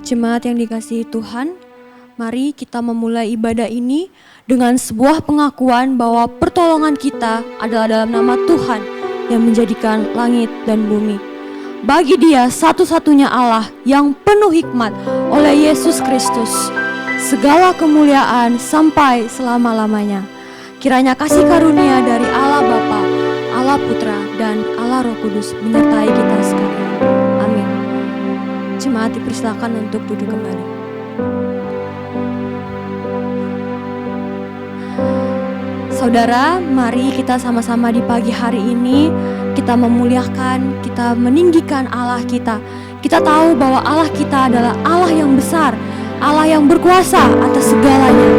Jemaat yang dikasihi Tuhan, mari kita memulai ibadah ini dengan sebuah pengakuan bahwa pertolongan kita adalah dalam nama Tuhan yang menjadikan langit dan bumi. Bagi Dia satu-satunya Allah yang penuh hikmat oleh Yesus Kristus, segala kemuliaan sampai selama-lamanya. Kiranya kasih karunia dari Allah Bapa, Allah Putra, dan Allah Roh Kudus menyertai kita sekalian. Amin. Jemaat dipersilakan untuk duduk kembali. Saudara, mari kita sama-sama di pagi hari ini kita memuliakan, kita meninggikan Allah kita. Kita tahu bahwa Allah kita adalah Allah yang besar, Allah yang berkuasa atas segalanya.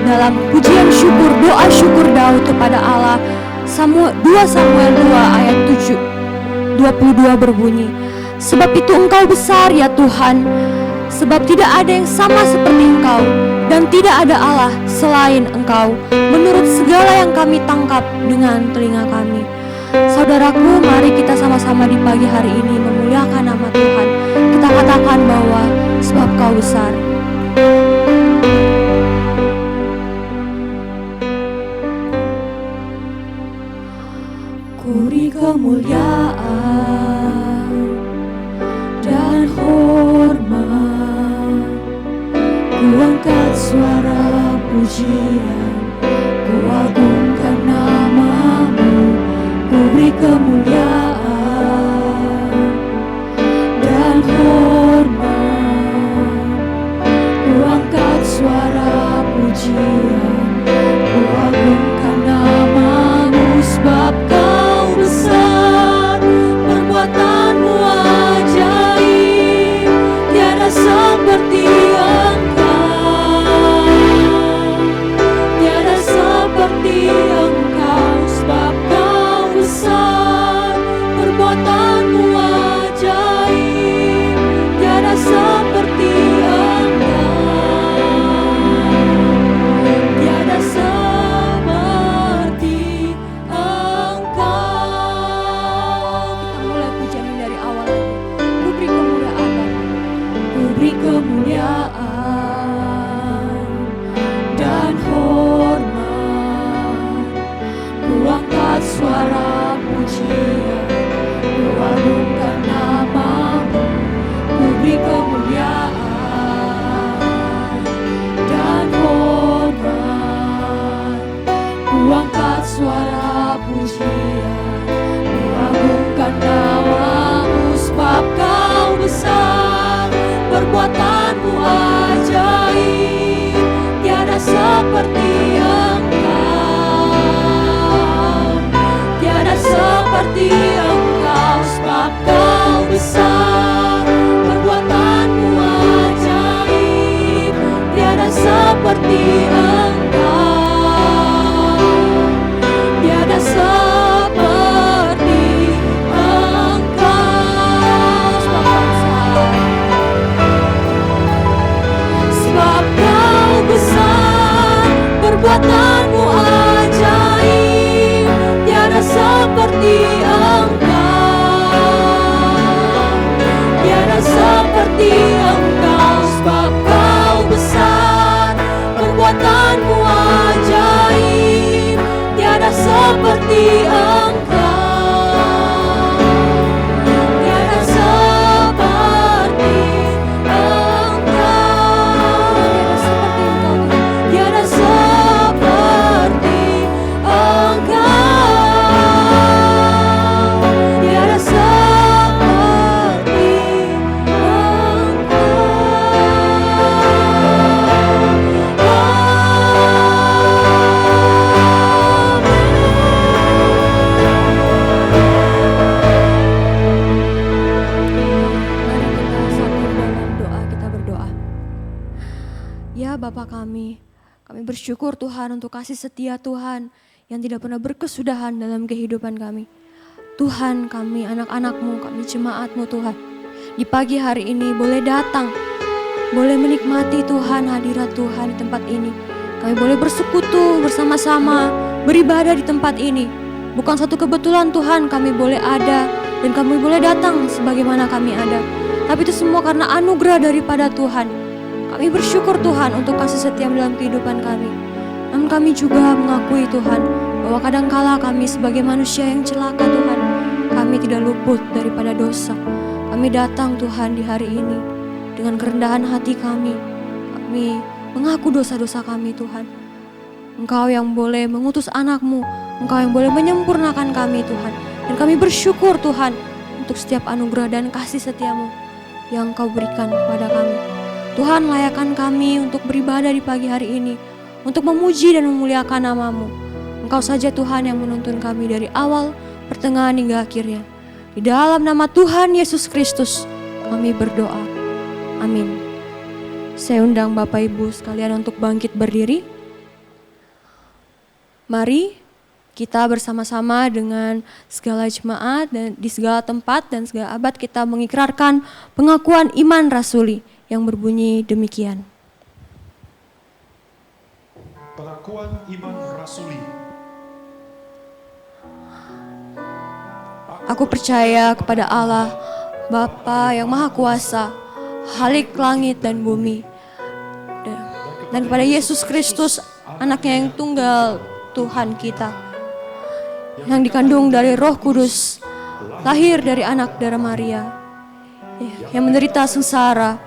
Dalam pujian syukur, doa syukur Daud kepada Allah, 2 Samuel 2 ayat 22 berbunyi, sebab itu Engkau besar ya Tuhan, sebab tidak ada yang sama seperti Engkau, dan tidak ada Allah selain Engkau, menurut segala yang kami tangkap dengan telinga kami. Saudaraku, mari kita sama-sama di pagi hari ini memuliakan nama Tuhan. Kita katakan bahwa sebab Kau besar. Ku beri kemuliaan dan hormat, ku angkat suara pujian, ku agungkan nama-Mu, ku beri kemuliaan dan hormat, ku angkat suara pujian, ku agungkan nama-Mu, sebab Kau besar, perbuatan-Mu ajaib, tiada seperti Engkau, pujian, ku agungkan nama-Mu, ku beri kemuliaan dan hormat. Ku angkat suara pujian, ku agungkan nama-Mu, sebab Kau besar, perbuatan-Mu ajaib, tiada seperti Engkau, tiada seperti Engkau, sebab Kau besar, perbuatan-Mu ajaib, tiada seperti Engkau, tiada seperti Engkau, sebab Kau besar, perbuatan-Mu ajaib, tiada seperti Engkau, tiada seperti Engkau, sebab Kau besar, perbuatan-Mu ajaib, tiada seperti Engkau, tiada seperti Engkau, tiada seperti Engkau, tiada seperti Mari kita satu dalam doa, kita berdoa. Ya Bapa kami bersyukur Tuhan untuk kasih setia Tuhan yang tidak pernah berkesudahan dalam kehidupan kami. Tuhan, kami anak-anak-Mu, kami jemaat-Mu Tuhan, di pagi hari ini boleh datang, boleh menikmati Tuhan, hadirat Tuhan di tempat ini. Kami boleh bersekutu bersama-sama, beribadah di tempat ini. Bukan satu kebetulan Tuhan kami boleh ada dan kami boleh datang sebagaimana kami ada, tapi itu semua karena anugerah daripada Tuhan. Kami bersyukur Tuhan untuk kasih setia dalam kehidupan kami. Namun kami juga mengakui Tuhan bahwa kadangkala kami sebagai manusia yang celaka Tuhan, kami tidak luput daripada dosa. Kami datang Tuhan di hari ini dengan kerendahan hati kami. Kami mengaku dosa-dosa kami Tuhan. Engkau yang boleh mengutus anak-Mu, Engkau yang boleh menyempurnakan kami Tuhan. Dan kami bersyukur Tuhan untuk setiap anugerah dan kasih setia-Mu yang Engkau berikan kepada kami. Tuhan, layakkan kami untuk beribadah di pagi hari ini, untuk memuji dan memuliakan nama-Mu. Engkau saja Tuhan yang menuntun kami dari awal, pertengahan hingga akhirnya. Di dalam nama Tuhan Yesus Kristus kami berdoa. Amin. Saya undang Bapak Ibu sekalian untuk bangkit berdiri. Mari kita bersama-sama dengan segala jemaat dan di segala tempat dan segala abad kita mengikrarkan pengakuan iman rasuli yang berbunyi demikian. Pengakuan iman rasuli. Aku percaya kepada Allah, Bapa yang Maha Kuasa, Khalik langit dan bumi, dan kepada Yesus Kristus, Anaknya yang tunggal, Tuhan kita, yang dikandung dari Roh Kudus, lahir dari anak darah Maria, yang menderita sengsara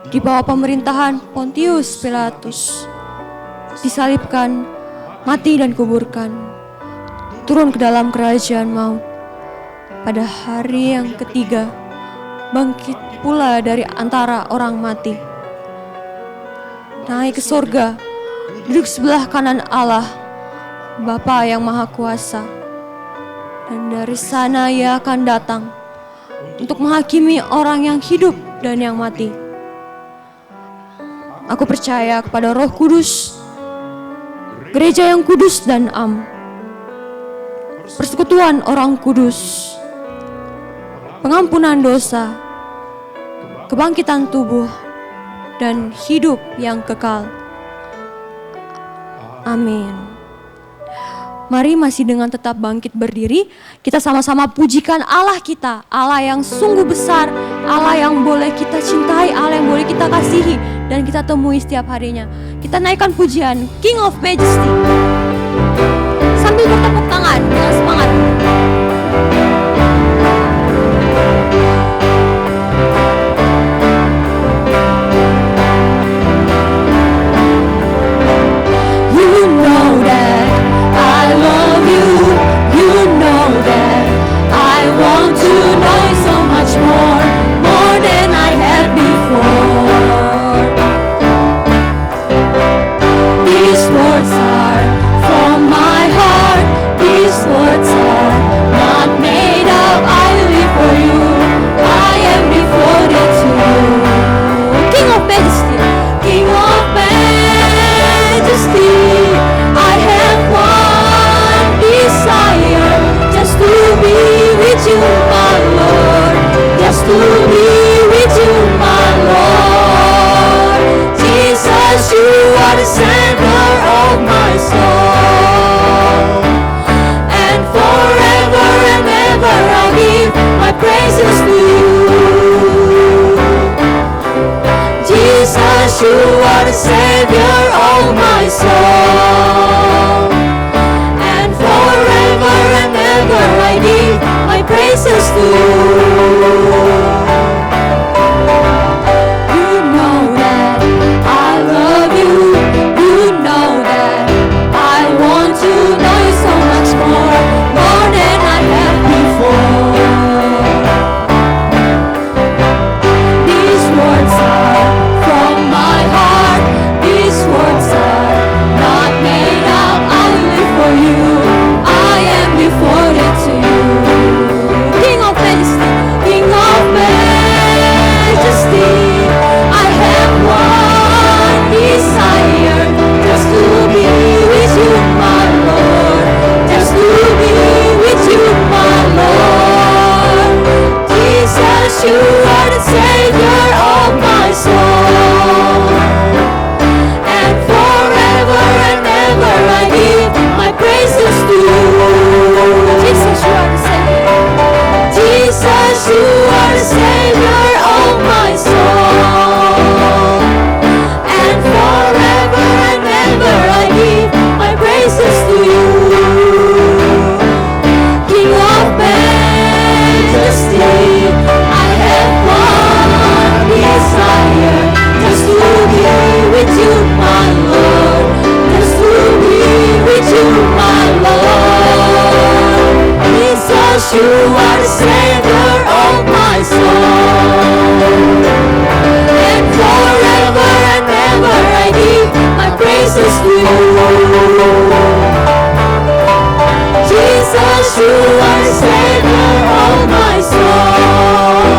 di bawah pemerintahan Pontius Pilatus, disalibkan, mati dan kuburkan, turun ke dalam kerajaan maut. Pada hari yang ketiga, bangkit pula dari antara orang mati, naik ke sorga, duduk sebelah kanan Allah, Bapa yang Maha Kuasa. Dan dari sana Ia akan datang untuk menghakimi orang yang hidup dan yang mati. Aku percaya kepada Roh Kudus, gereja yang kudus dan am, persekutuan orang kudus, pengampunan dosa, kebangkitan tubuh, dan hidup yang kekal. Amin. Mari masih dengan tetap bangkit berdiri, kita sama-sama pujikan Allah kita, Allah yang sungguh besar, Allah yang boleh kita cintai, Allah yang boleh kita kasihi dan kita temui setiap harinya. Kita naikkan pujian King of Majesty sambil bertepuk tangan dengan semangat. you are the Savior of my soul. And forever and ever I give my praises to you. Jesus, you are the Savior of my soul.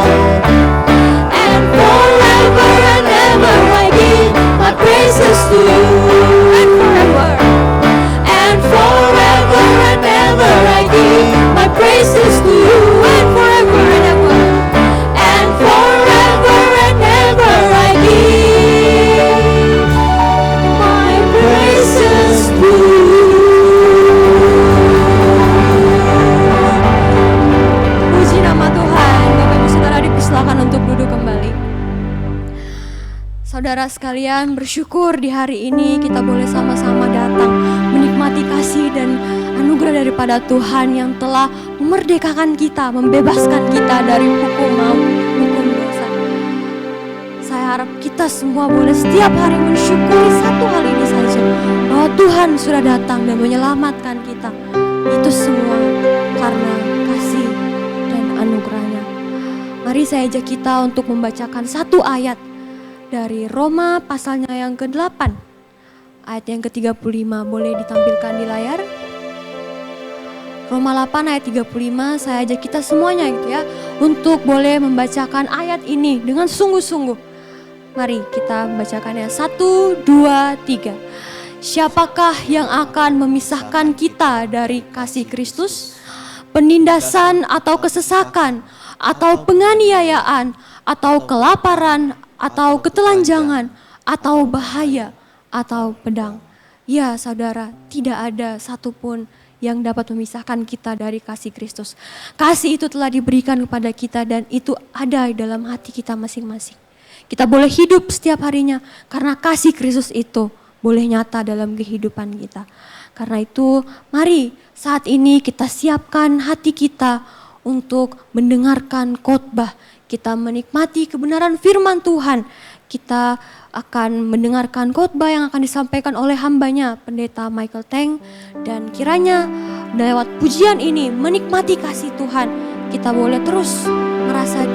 And forever and ever I give my praises to you. And forever and ever I give my praises to you. And forever and ever. And forever and ever I give my praises to you. Puji nama Tuhan. Bapak Ibu Saudara dipersilakan untuk duduk kembali. Saudara sekalian, bersyukur di hari ini kita boleh sama-sama datang menikmati kasih dan anugerah daripada Tuhan yang telah memerdekakan kita, membebaskan kita dari hukum maut, hukum dosa. Saya harap kita semua boleh setiap hari mensyukuri satu hal ini saja, bahwa Tuhan sudah datang dan menyelamatkan kita. Itu semua karena kasih dan anugerahnya. Mari saya ajak kita untuk membacakan satu ayat dari Roma pasalnya yang ke-8, ayat yang ke-35, boleh ditampilkan di layar. Roma 8 ayat 35, saya ajak kita semuanya gitu ya, untuk boleh membacakan ayat ini dengan sungguh-sungguh. Mari kita membacakannya, 1, 2, 3. Siapakah yang akan memisahkan kita dari kasih Kristus? Penindasan atau kesesakan, atau penganiayaan, atau kelaparan, atau ketelanjangan, atau bahaya, atau pedang. Ya saudara, tidak ada satupun yang dapat memisahkan kita dari kasih Kristus. Kasih itu telah diberikan kepada kita dan itu ada dalam hati kita masing-masing. Kita boleh hidup setiap harinya karena kasih Kristus itu boleh nyata dalam kehidupan kita. Karena itu mari saat ini kita siapkan hati kita untuk mendengarkan khotbah. Kita menikmati kebenaran firman Tuhan. Kita akan mendengarkan khotbah yang akan disampaikan oleh hambanya, Pendeta Michael Teng. Dan kiranya lewat pujian ini menikmati kasih Tuhan, kita boleh terus merasa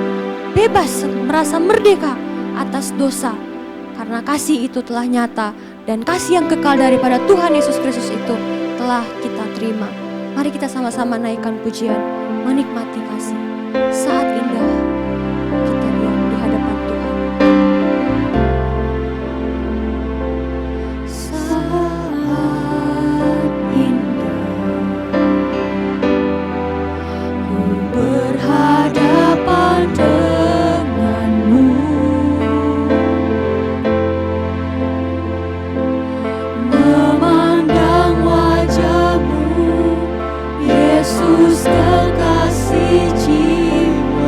bebas, merasa merdeka atas dosa. Karena kasih itu telah nyata dan kasih yang kekal daripada Tuhan Yesus Kristus itu telah kita terima. Mari kita sama-sama naikkan pujian, menikmati kasih. Saat indah kita diam di hadapan Tuhan. Saat indah ku berhadapan denganmu, memandang wajahmu, Yesus kekasih jiwaku.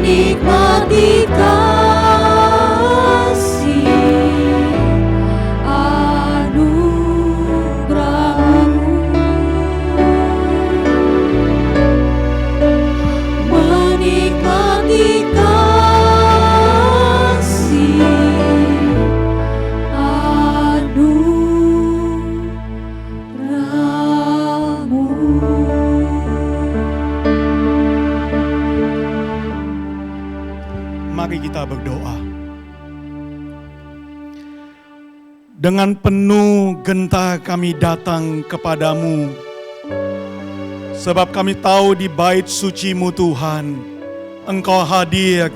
menikmati kasih anugerah-Mu, menikmati kasih anugerah-Mu. Mari kita berdoa. Dengan penuh gentar kami datang kepadamu, sebab kami tahu di bait suci-Mu Tuhan, Engkau hadir,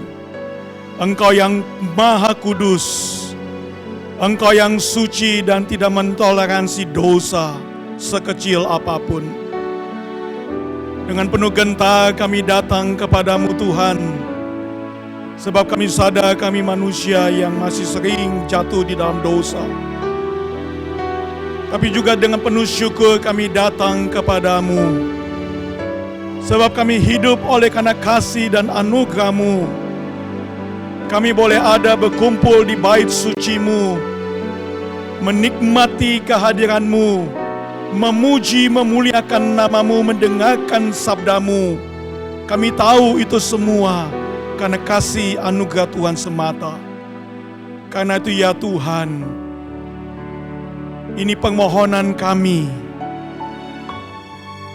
Engkau yang maha kudus, Engkau yang suci dan tidak mentoleransi dosa sekecil apapun. Dengan penuh gentar kami datang kepadamu Tuhan, sebab kami sadar kami manusia yang masih sering jatuh di dalam dosa. Tapi juga dengan penuh syukur kami datang kepadamu, sebab kami hidup oleh karena kasih dan anugerah-Mu. Kami boleh ada berkumpul di bait suci-Mu, menikmati kehadiran-Mu, memuji memuliakan nama-Mu, mendengarkan sabda-Mu. Kami tahu itu semua karena kasih anugerah Tuhan semata. Karena itu ya Tuhan, ini permohonan kami.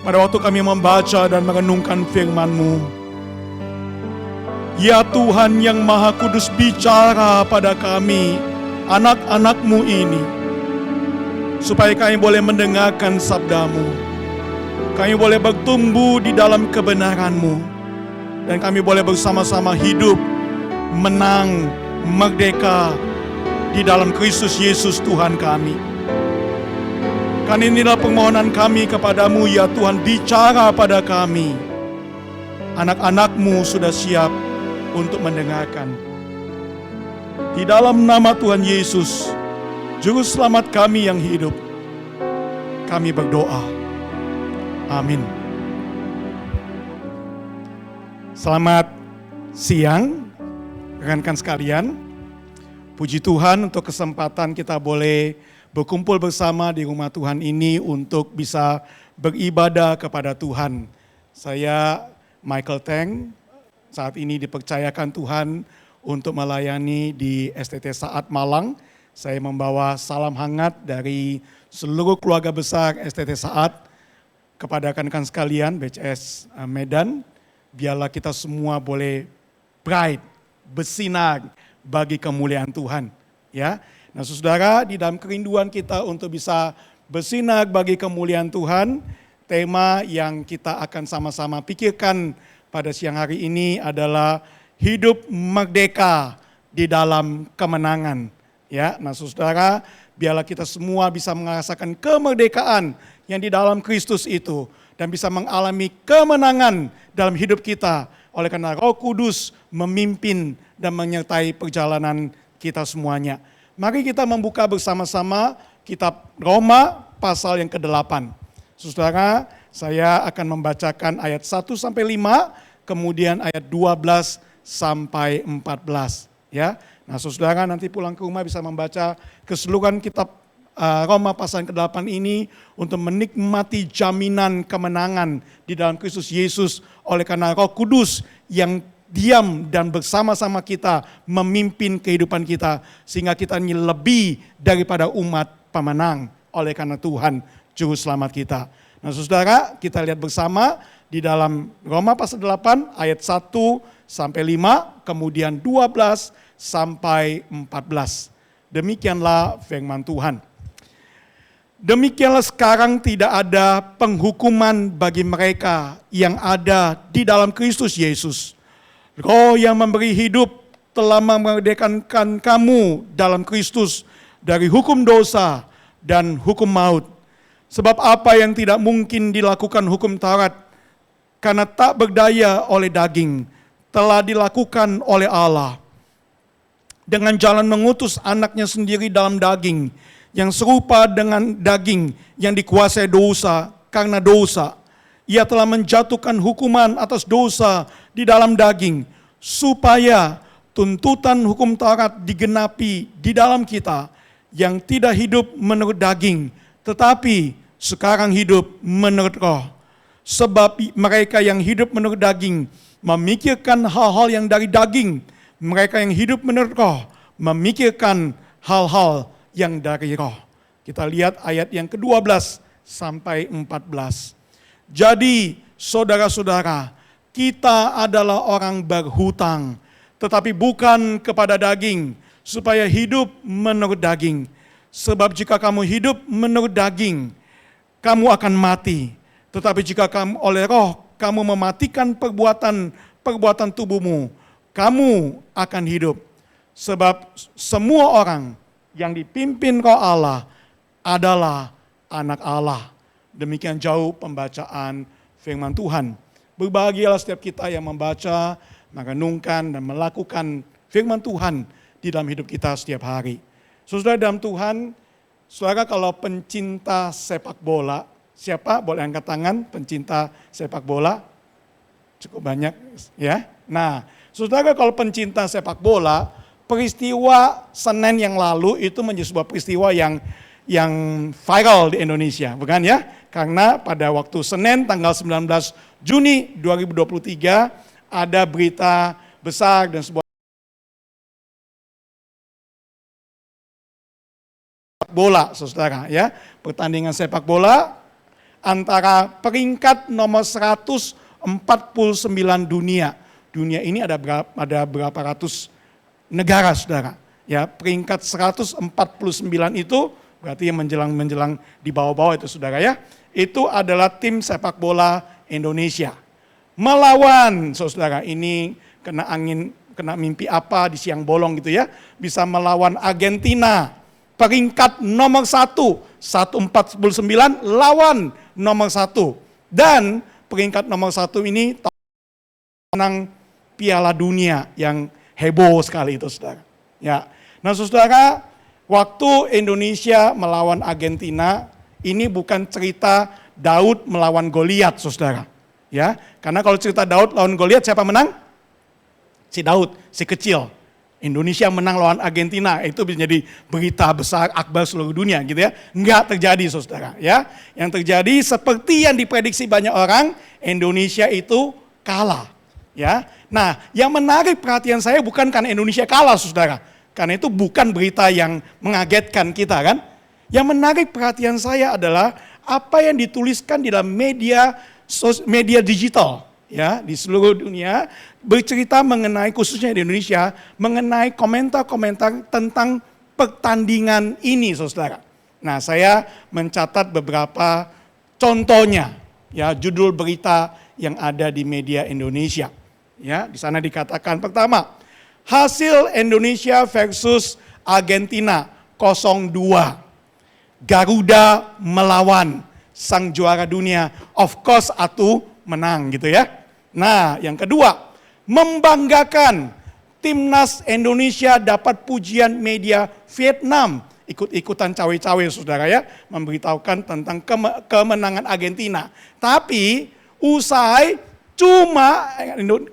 Pada waktu kami membaca dan merenungkan firman-Mu, ya Tuhan yang Maha Kudus, bicara pada kami, anak-anak-Mu ini, supaya kami boleh mendengarkan sabda-Mu, kami boleh bertumbuh di dalam kebenaran-Mu, dan kami boleh bersama-sama hidup, menang, merdeka di dalam Kristus Yesus Tuhan kami. Karena inilah permohonan kami kepadamu ya Tuhan, bicara pada kami. Anak-anak-Mu sudah siap untuk mendengarkan. Di dalam nama Tuhan Yesus, Juru Selamat kami yang hidup, kami berdoa. Amin. Selamat siang, rekan-rekan sekalian. Puji Tuhan untuk kesempatan kita boleh berkumpul bersama di rumah Tuhan ini untuk bisa beribadah kepada Tuhan. Saya Michael Teng, saat ini dipercayakan Tuhan untuk melayani di STT Saat Malang. Saya membawa salam hangat dari seluruh keluarga besar STT Saat kepada rekan-rekan sekalian BCS Medan. Biarlah kita semua boleh bright, bersinar bagi kemuliaan Tuhan. Ya. Nah saudara, di dalam kerinduan kita untuk bisa bersinar bagi kemuliaan Tuhan, tema yang kita akan sama-sama pikirkan pada siang hari ini adalah hidup merdeka di dalam kemenangan. Ya, nah saudara, biarlah kita semua bisa merasakan kemerdekaan yang di dalam Kristus itu dan bisa mengalami kemenangan dalam hidup kita oleh karena Roh Kudus memimpin dan menyertai perjalanan kita semuanya. Mari kita membuka bersama-sama kitab Roma pasal yang ke-8. Saudara, saya akan membacakan ayat 1 sampai 5, kemudian ayat 12 sampai 14. Ya. Nah, saudara nanti pulang ke rumah bisa membaca keseluruhan kitab Roma pasal yang ke-8 ini untuk menikmati jaminan kemenangan di dalam Kristus Yesus oleh karena Roh Kudus yang diam dan bersama-sama kita memimpin kehidupan kita sehingga kita ini lebih daripada umat pemenang oleh karena Tuhan Juru Selamat kita. Nah saudara, kita lihat bersama di dalam Roma pasal 8 ayat 1 sampai 5, kemudian 12 sampai 14. Demikianlah firman Tuhan. Demikianlah sekarang tidak ada penghukuman bagi mereka yang ada di dalam Kristus Yesus. Roh yang memberi hidup telah memerdekakan kamu dalam Kristus dari hukum dosa dan hukum maut. Sebab apa yang tidak mungkin dilakukan hukum Taurat karena tak berdaya oleh daging, telah dilakukan oleh Allah. Dengan jalan mengutus anaknya sendiri dalam daging, yang serupa dengan daging yang dikuasai dosa karena dosa. Ia telah menjatuhkan hukuman atas dosa di dalam daging, supaya tuntutan hukum Taurat digenapi di dalam kita yang tidak hidup menurut daging, tetapi sekarang hidup menurut roh. Sebab mereka yang hidup menurut daging memikirkan hal-hal yang dari daging, mereka yang hidup menurut roh memikirkan hal-hal yang dari roh. Kita lihat ayat yang ke-12 sampai 14. Jadi saudara-saudara, kita adalah orang berhutang, tetapi bukan kepada daging, supaya hidup menurut daging. Sebab jika kamu hidup menurut daging, kamu akan mati. Tetapi jika kamu oleh roh, kamu mematikan perbuatan tubuhmu, kamu akan hidup. Sebab semua orang yang dipimpin roh Allah adalah anak Allah. Demikian jauh pembacaan firman Tuhan. Berbahagialah setiap kita yang membaca, merenungkan dan melakukan firman Tuhan di dalam hidup kita setiap hari. Saudara dalam Tuhan, saudara kalau pencinta sepak bola, siapa boleh angkat tangan pencinta sepak bola? Cukup banyak ya. Nah, saudara kalau pencinta sepak bola, peristiwa Senin yang lalu itu menjadi sebuah peristiwa yang viral di Indonesia, bukan ya? Karena pada waktu Senin tanggal 19 Juni 2023 ada berita besar dan sebuah bola, saudara ya. Pertandingan sepak bola antara peringkat nomor 149 dunia. Dunia ini ada berapa ratus negara, saudara. Ya, peringkat 149 itu berarti yang menjelang di bawah-bawah itu, saudara ya. Itu adalah tim sepak bola Indonesia. Melawan, saudara, ini kena angin, kena mimpi apa di siang bolong gitu ya. Bisa melawan Argentina. Peringkat nomor 149 lawan nomor 1. Dan peringkat nomor 1 ini menang Piala Dunia yang heboh sekali itu, saudara. Ya. Nah, saudara, waktu Indonesia melawan Argentina, ini bukan cerita Daud melawan Goliat, saudara. Ya, karena kalau cerita Daud lawan Goliat, siapa menang? Si Daud, si kecil. Indonesia menang lawan Argentina, itu bisa jadi berita besar akbar seluruh dunia gitu ya. Enggak terjadi, saudara ya. Yang terjadi seperti yang diprediksi banyak orang, Indonesia itu kalah ya. Nah, yang menarik perhatian saya bukan karena Indonesia kalah, saudara. Karena itu bukan berita yang mengagetkan kita kan. Yang menarik perhatian saya adalah apa yang dituliskan di dalam media digital ya di seluruh dunia, bercerita mengenai, khususnya di Indonesia, mengenai komentar-komentar tentang pertandingan ini, saudara. Nah, saya mencatat beberapa contohnya, ya, judul berita yang ada di media Indonesia. Ya, di sana dikatakan pertama, hasil Indonesia versus Argentina 0-2. Garuda melawan sang juara dunia, of course atuh menang gitu ya. Nah, yang kedua, membanggakan timnas Indonesia dapat pujian media Vietnam, ikut-ikutan cawe-cawe, saudara ya, memberitahukan tentang kemenangan Argentina. Tapi usai cuma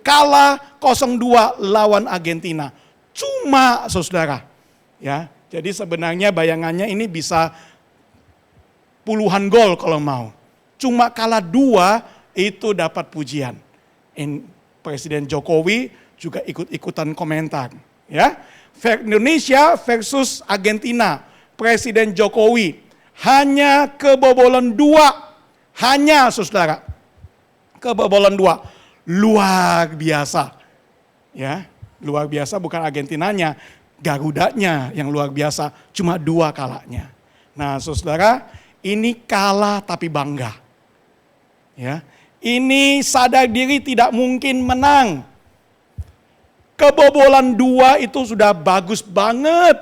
kalah 0-2 lawan Argentina. Cuma, saudara. Ya, jadi sebenarnya bayangannya ini bisa puluhan gol kalau mau. Cuma kalah 2 itu dapat pujian. Presiden Jokowi juga ikut-ikutan komentar. Ya, Indonesia versus Argentina. Presiden Jokowi hanya kebobolan 2. Hanya, saudara. Kebobolan 2. Luar biasa. Ya, luar biasa bukan Argentinanya, Garudanya yang luar biasa. Cuma 2 kalahnya. Nah, saudara, ini kalah tapi bangga. Ya. Ini sadar diri tidak mungkin menang. Kebobolan 2 itu sudah bagus banget.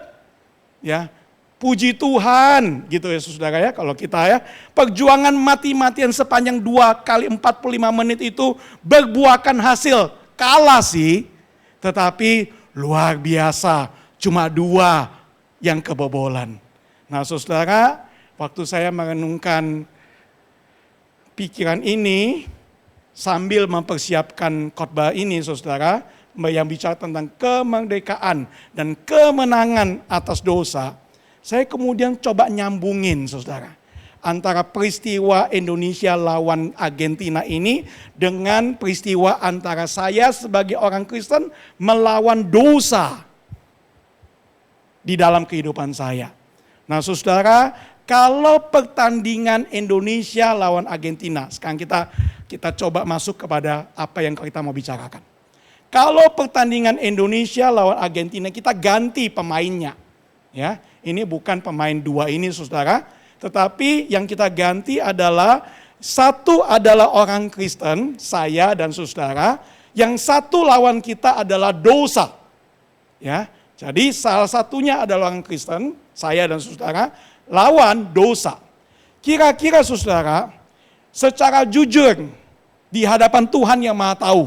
Ya, puji Tuhan gitu ya, saudara ya. Kalau kita ya, perjuangan mati-matian sepanjang 2 kali 45 menit itu berbuahkan hasil. Kalah sih, tetapi luar biasa. Cuma 2 yang kebobolan. Nah, saudara, waktu saya merenungkan pikiran ini sambil mempersiapkan khotbah ini, saudara, yang bicara tentang kemerdekaan dan kemenangan atas dosa, saya kemudian coba nyambungin saudara, antara peristiwa Indonesia lawan Argentina ini dengan peristiwa antara saya sebagai orang Kristen melawan dosa di dalam kehidupan saya. Nah saudara, kalau pertandingan Indonesia lawan Argentina, sekarang kita coba masuk kepada apa yang kita mau bicarakan. Kalau pertandingan Indonesia lawan Argentina, kita ganti pemainnya. Ya, ini bukan pemain dua ini saudara, tetapi yang kita ganti adalah satu adalah orang Kristen, saya dan saudara, yang satu lawan kita adalah dosa. Ya, jadi salah satunya adalah orang Kristen, saya dan saudara, lawan dosa. Kira-kira saudara, secara jujur di hadapan Tuhan yang Maha Tahu,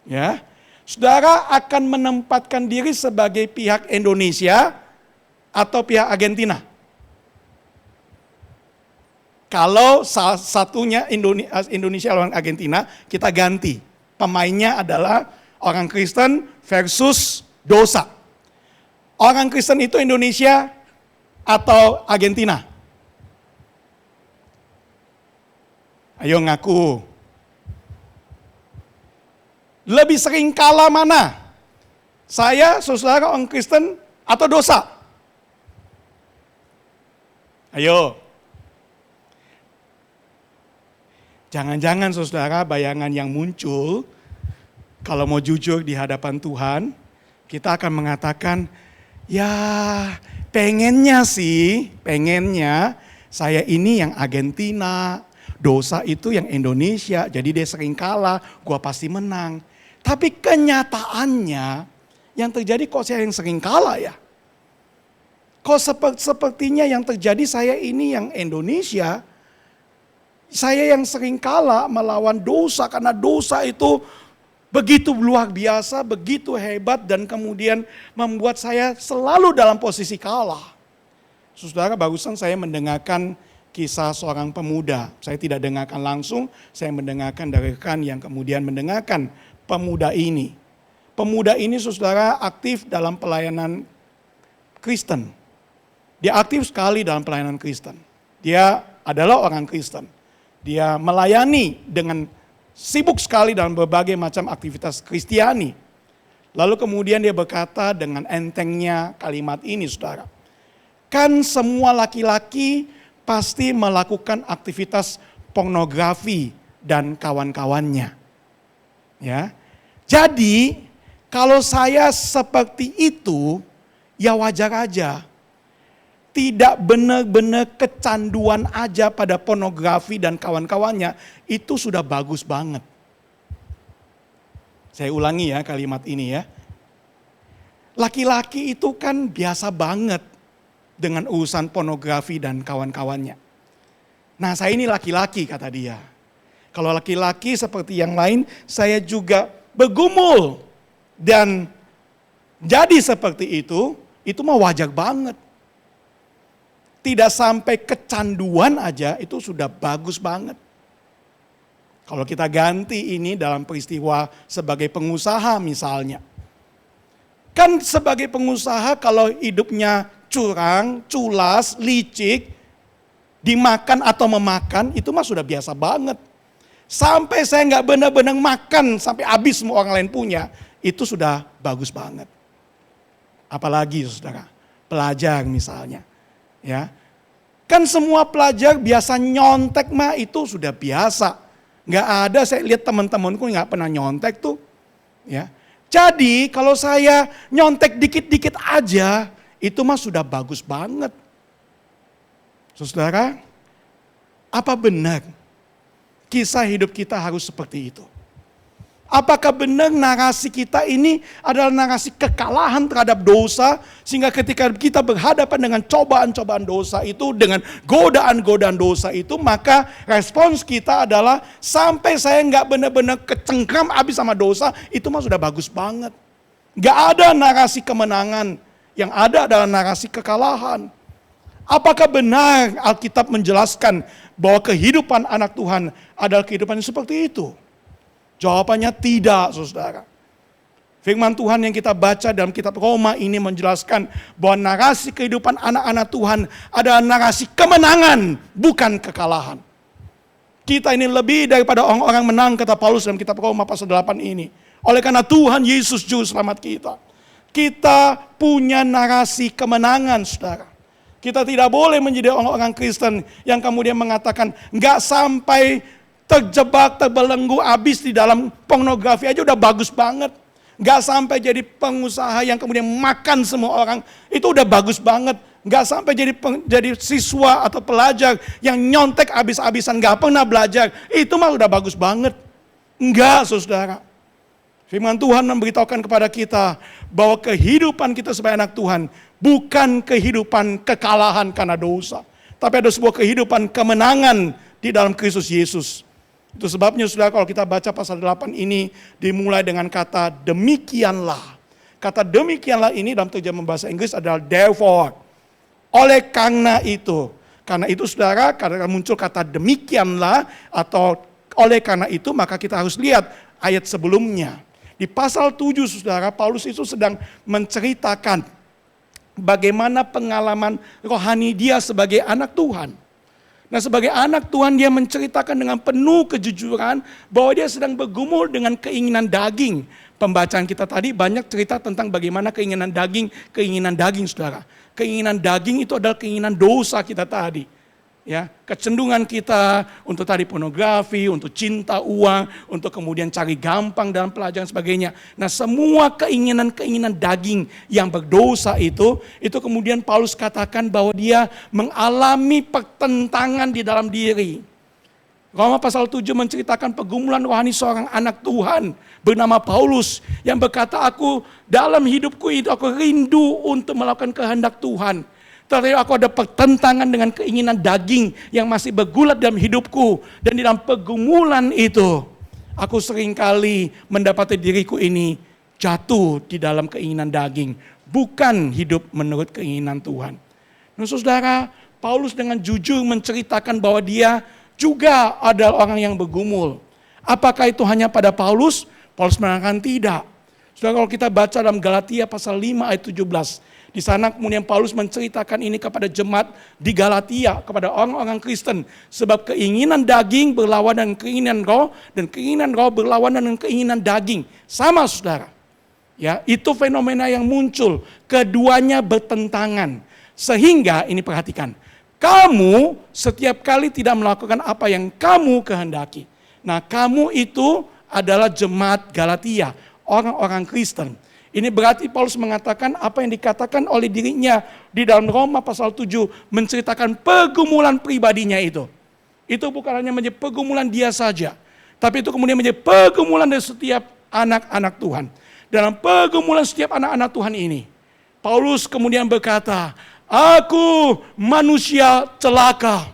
ya, saudara akan menempatkan diri sebagai pihak Indonesia atau pihak Argentina. Kalau salah satunya Indonesia lawan Argentina, kita ganti. Pemainnya adalah orang Kristen versus dosa. Orang Kristen itu Indonesia atau Argentina? Ayo ngaku. Lebih sering kalah mana? Saya, saudara, orang Kristen atau dosa? Ayo. Jangan-jangan saudara bayangan yang muncul, kalau mau jujur di hadapan Tuhan, kita akan mengatakan, ya pengennya saya ini yang Argentina, dosa itu yang Indonesia, jadi dia sering kalah, gua pasti menang. Tapi kenyataannya yang terjadi kok saya yang sering kalah ya? Kok sepertinya yang terjadi saya ini yang Indonesia, saya yang sering kalah melawan dosa karena dosa itu begitu luar biasa, begitu hebat dan kemudian membuat saya selalu dalam posisi kalah. Saudara, barusan saya mendengarkan kisah seorang pemuda. Saya tidak dengarkan langsung, saya mendengarkan dari rekan yang kemudian mendengarkan pemuda ini. Pemuda ini saudara aktif dalam pelayanan Kristen. Dia aktif sekali dalam pelayanan Kristen. Dia adalah orang Kristen. Dia melayani dengan sibuk sekali dalam berbagai macam aktivitas Kristiani. Lalu kemudian dia berkata dengan entengnya kalimat ini saudara. Kan semua laki-laki pasti melakukan aktivitas pornografi dan kawan-kawannya. Ya. Jadi kalau saya seperti itu ya wajar aja. Tidak benar-benar kecanduan aja pada pornografi dan kawan-kawannya, itu sudah bagus banget. Saya ulangi ya kalimat ini ya. Laki-laki itu kan biasa banget dengan urusan pornografi dan kawan-kawannya. Nah saya ini laki-laki kata dia. Kalau laki-laki seperti yang lain, saya juga bergumul. Dan jadi seperti itu mah wajar banget. Tidak sampai kecanduan aja itu sudah bagus banget. Kalau kita ganti ini dalam peristiwa sebagai pengusaha misalnya. Kan sebagai pengusaha kalau hidupnya curang, culas, licik, dimakan atau memakan itu mah sudah biasa banget. Sampai saya nggak benar-benar makan sampai habis semua orang lain punya, itu sudah bagus banget. Apalagi saudara, pelajar misalnya. Ya, kan semua pelajar biasa nyontek mah itu sudah biasa. Nggak ada, saya lihat teman-temanku nggak pernah nyontek tuh. Ya, jadi kalau saya nyontek dikit-dikit aja, itu mah sudah bagus banget. Saudara, apa benar kisah hidup kita harus seperti itu? Apakah benar narasi kita ini adalah narasi kekalahan terhadap dosa, sehingga ketika kita berhadapan dengan cobaan-cobaan dosa itu, dengan godaan-godaan dosa itu, maka respons kita adalah sampai saya nggak benar-benar kecengkram habis sama dosa, itu mah sudah bagus banget. Nggak ada narasi kemenangan, yang ada adalah narasi kekalahan. Apakah benar Alkitab menjelaskan bahwa kehidupan anak Tuhan adalah kehidupan yang seperti itu? Jawabannya tidak, saudara. Firman Tuhan yang kita baca dalam kitab Roma ini menjelaskan bahwa narasi kehidupan anak-anak Tuhan adalah narasi kemenangan, bukan kekalahan. Kita ini lebih daripada orang-orang menang, kata Paulus dalam kitab Roma pasal 8 ini. Oleh karena Tuhan Yesus juru selamat kita. Kita punya narasi kemenangan, saudara. Kita tidak boleh menjadi orang-orang Kristen yang kemudian mengatakan nggak sampai terjebak, terbelenggu, habis di dalam pornografi aja udah bagus banget. Gak sampai jadi pengusaha yang kemudian makan semua orang, itu udah bagus banget. Gak sampai jadi siswa atau pelajar yang nyontek habis-habisan, gak pernah belajar, itu mah udah bagus banget. Enggak, saudara. Firman Tuhan memberitahukan kepada kita bahwa kehidupan kita sebagai anak Tuhan bukan kehidupan kekalahan karena dosa, tapi ada sebuah kehidupan kemenangan di dalam Kristus Yesus. Itu sebabnya saudara, kalau kita baca pasal 8 ini dimulai dengan kata demikianlah. Kata demikianlah ini dalam terjemahan bahasa Inggris adalah therefore. Oleh karena itu. Karena itu saudara, karena muncul kata demikianlah atau oleh karena itu, maka kita harus lihat ayat sebelumnya. Di pasal 7 saudara, Paulus itu sedang menceritakan bagaimana pengalaman rohani dia sebagai anak Tuhan. Nah, sebagai anak Tuhan dia menceritakan dengan penuh kejujuran bahwa dia sedang bergumul dengan keinginan daging. Pembacaan kita tadi banyak cerita tentang bagaimana keinginan daging saudara. Keinginan daging itu adalah keinginan dosa kita tadi. Ya, kecenderungan kita untuk tadi pornografi, untuk cinta uang, untuk kemudian cari gampang dalam pelajaran sebagainya. Nah, semua keinginan-keinginan daging yang berdosa itu kemudian Paulus katakan bahwa dia mengalami pertentangan di dalam diri. Roma pasal 7 menceritakan pergumulan rohani seorang anak Tuhan bernama Paulus yang berkata, aku dalam hidupku itu aku rindu untuk melakukan kehendak Tuhan. Tetapi aku ada pertentangan dengan keinginan daging yang masih bergulat dalam hidupku. Dan di dalam pergumulan itu, aku seringkali mendapati diriku ini jatuh di dalam keinginan daging. Bukan hidup menurut keinginan Tuhan. Nah saudara, Paulus dengan jujur menceritakan bahwa dia juga adalah orang yang bergumul. Apakah itu hanya pada Paulus? Paulus mengatakan tidak. Saudara, kalau kita baca dalam Galatia pasal 5 ayat 17. Di sana kemudian Paulus menceritakan ini kepada jemaat di Galatia, kepada orang-orang Kristen. Sebab keinginan daging berlawanan dengan keinginan roh, dan keinginan roh berlawanan dengan keinginan daging. Sama saudara. Ya, itu fenomena yang muncul. Keduanya bertentangan. Sehingga, ini perhatikan, kamu setiap kali tidak melakukan apa yang kamu kehendaki. Nah, kamu itu adalah jemaat Galatia, orang-orang Kristen. Ini berarti Paulus mengatakan apa yang dikatakan oleh dirinya di dalam Roma pasal 7 menceritakan pergumulan pribadinya itu. Itu bukan hanya menjadi pergumulan dia saja, tapi itu kemudian menjadi pergumulan dari setiap anak-anak Tuhan. Dalam pergumulan setiap anak-anak Tuhan ini, Paulus kemudian berkata, aku manusia celaka.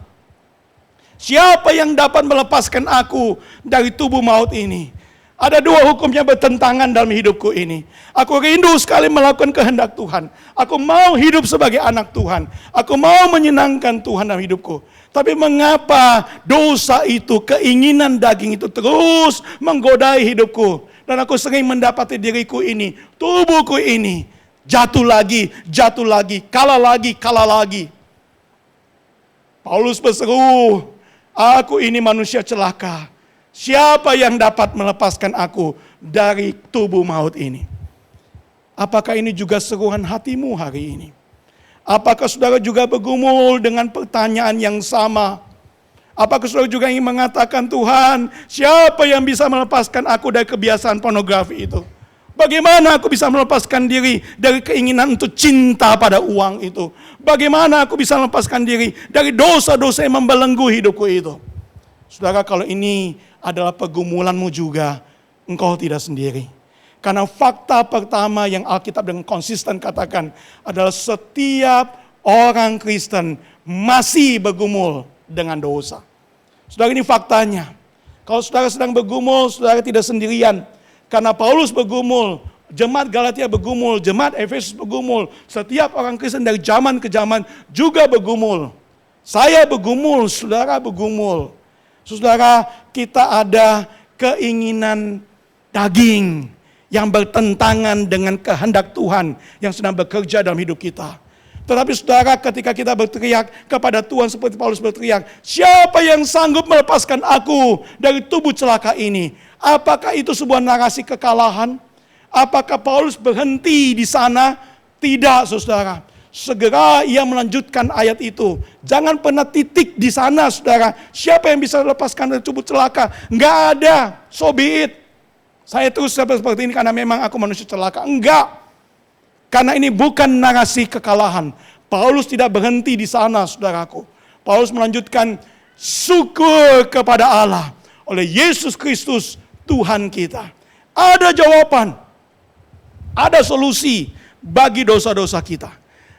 Siapa yang dapat melepaskan aku dari tubuh maut ini? Ada dua hukum yang bertentangan dalam hidupku ini. Aku rindu sekali melakukan kehendak Tuhan. Aku mau hidup sebagai anak Tuhan. Aku mau menyenangkan Tuhan dalam hidupku. Tapi mengapa dosa itu, keinginan daging itu terus menggodai hidupku. Dan aku sering mendapati diriku ini, tubuhku ini, jatuh lagi, kalah lagi. Paulus berseru, aku ini manusia celaka. Siapa yang dapat melepaskan aku dari tubuh maut ini? Apakah ini juga seruan hatimu hari ini? Apakah saudara juga bergumul dengan pertanyaan yang sama? Apakah saudara juga ingin mengatakan, Tuhan, siapa yang bisa melepaskan aku dari kebiasaan pornografi itu? Bagaimana aku bisa melepaskan diri dari keinginan untuk cinta pada uang itu? Bagaimana aku bisa melepaskan diri dari dosa-dosa yang membelenggu hidupku itu? Saudara, kalau ini adalah pergumulanmu juga, engkau tidak sendiri. Karena fakta pertama yang Alkitab dengan konsisten katakan adalah setiap orang Kristen masih bergumul dengan dosa. Saudara, ini faktanya. Kalau saudara sedang bergumul, saudara tidak sendirian. Karena Paulus bergumul, jemaat Galatia bergumul, jemaat Efesus bergumul. Setiap orang Kristen dari zaman ke zaman juga bergumul. Saya bergumul, saudara bergumul. Saudara, kita ada keinginan daging yang bertentangan dengan kehendak Tuhan yang sedang bekerja dalam hidup kita. Tetapi saudara, ketika kita berteriak kepada Tuhan seperti Paulus berteriak, siapa yang sanggup melepaskan aku dari tubuh celaka ini? Apakah itu sebuah narasi kekalahan? Apakah Paulus berhenti di sana? Tidak, saudara. Segera ia melanjutkan ayat itu. Jangan pernah titik di sana, saudara. Siapa yang bisa melepaskan dari tubuh celaka? Enggak ada, so be it. Saya terus seperti ini karena memang aku manusia celaka. Enggak. Karena ini bukan narasi kekalahan. Paulus tidak berhenti di sana, saudaraku. Paulus melanjutkan, syukur kepada Allah oleh Yesus Kristus Tuhan kita. Ada jawaban, ada solusi bagi dosa-dosa kita.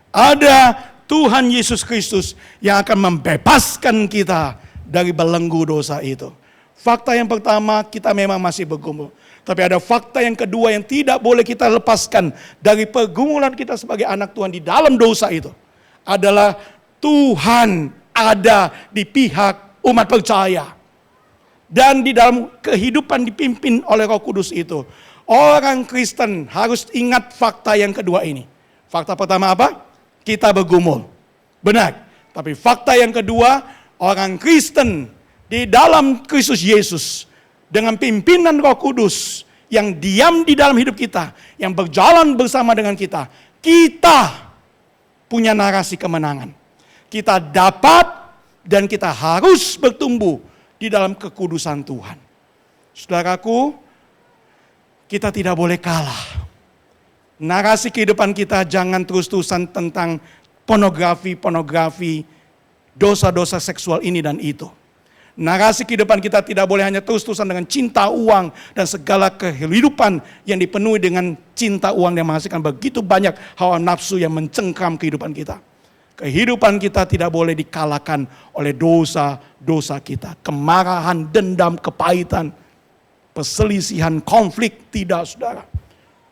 Ada Tuhan Yesus Kristus yang akan membebaskan kita dari belenggu dosa itu. Fakta yang pertama, kita memang masih bergumul. Tapi ada fakta yang kedua yang tidak boleh kita lepaskan dari pergumulan kita sebagai anak Tuhan di dalam dosa itu. Adalah Tuhan ada di pihak umat percaya. Dan di dalam kehidupan dipimpin oleh Roh Kudus itu. Orang Kristen harus ingat fakta yang kedua ini. Fakta pertama apa? Kita bergumul. Benar. Tapi fakta yang kedua, orang Kristen di dalam Kristus Yesus dengan pimpinan Roh Kudus yang diam di dalam hidup kita, yang berjalan bersama dengan kita, kita punya narasi kemenangan. Kita dapat dan kita harus bertumbuh di dalam kekudusan Tuhan. Saudaraku, kita tidak boleh kalah. Narasi kehidupan kita jangan terus-terusan tentang pornografi, dosa-dosa seksual ini dan itu. Narasi kehidupan kita tidak boleh hanya terus-terusan dengan cinta uang dan segala kehidupan yang dipenuhi dengan cinta uang yang menghasilkan begitu banyak hawa nafsu yang mencengkram kehidupan kita. Kehidupan kita tidak boleh dikalahkan oleh dosa-dosa kita. Kemarahan, dendam, kepahitan, perselisihan, konflik, tidak, saudara.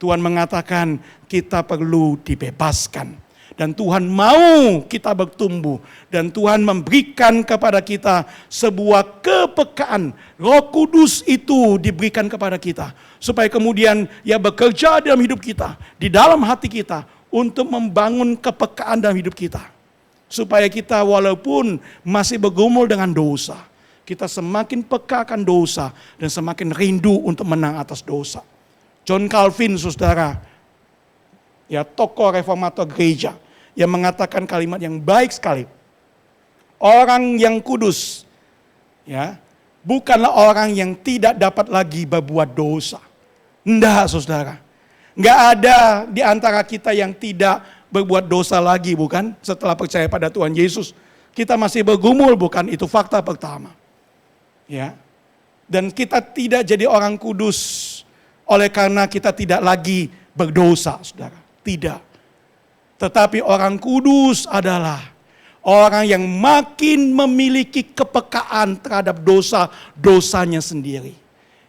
Tuhan mengatakan kita perlu dibebaskan. Dan Tuhan mau kita bertumbuh. Dan Tuhan memberikan kepada kita sebuah kepekaan. Roh Kudus itu diberikan kepada kita. Supaya kemudian ia bekerja dalam hidup kita. Di dalam hati kita. Untuk membangun kepekaan dalam hidup kita. Supaya kita walaupun masih bergumul dengan dosa. Kita semakin peka akan dosa. Dan semakin rindu untuk menang atas dosa. John Calvin, saudara. Ya, tokoh reformator gereja. Yang mengatakan kalimat yang baik sekali. Orang yang kudus, ya, bukanlah orang yang tidak dapat lagi berbuat dosa. Enggak, saudara. Enggak ada di antara kita yang tidak berbuat dosa lagi, bukan? Setelah percaya pada Tuhan Yesus. Kita masih bergumul, bukan? Itu fakta pertama. Ya. Dan kita tidak jadi orang kudus oleh karena kita tidak lagi berdosa, saudara. Tidak. Tetapi orang kudus adalah orang yang makin memiliki kepekaan terhadap dosa-dosanya sendiri.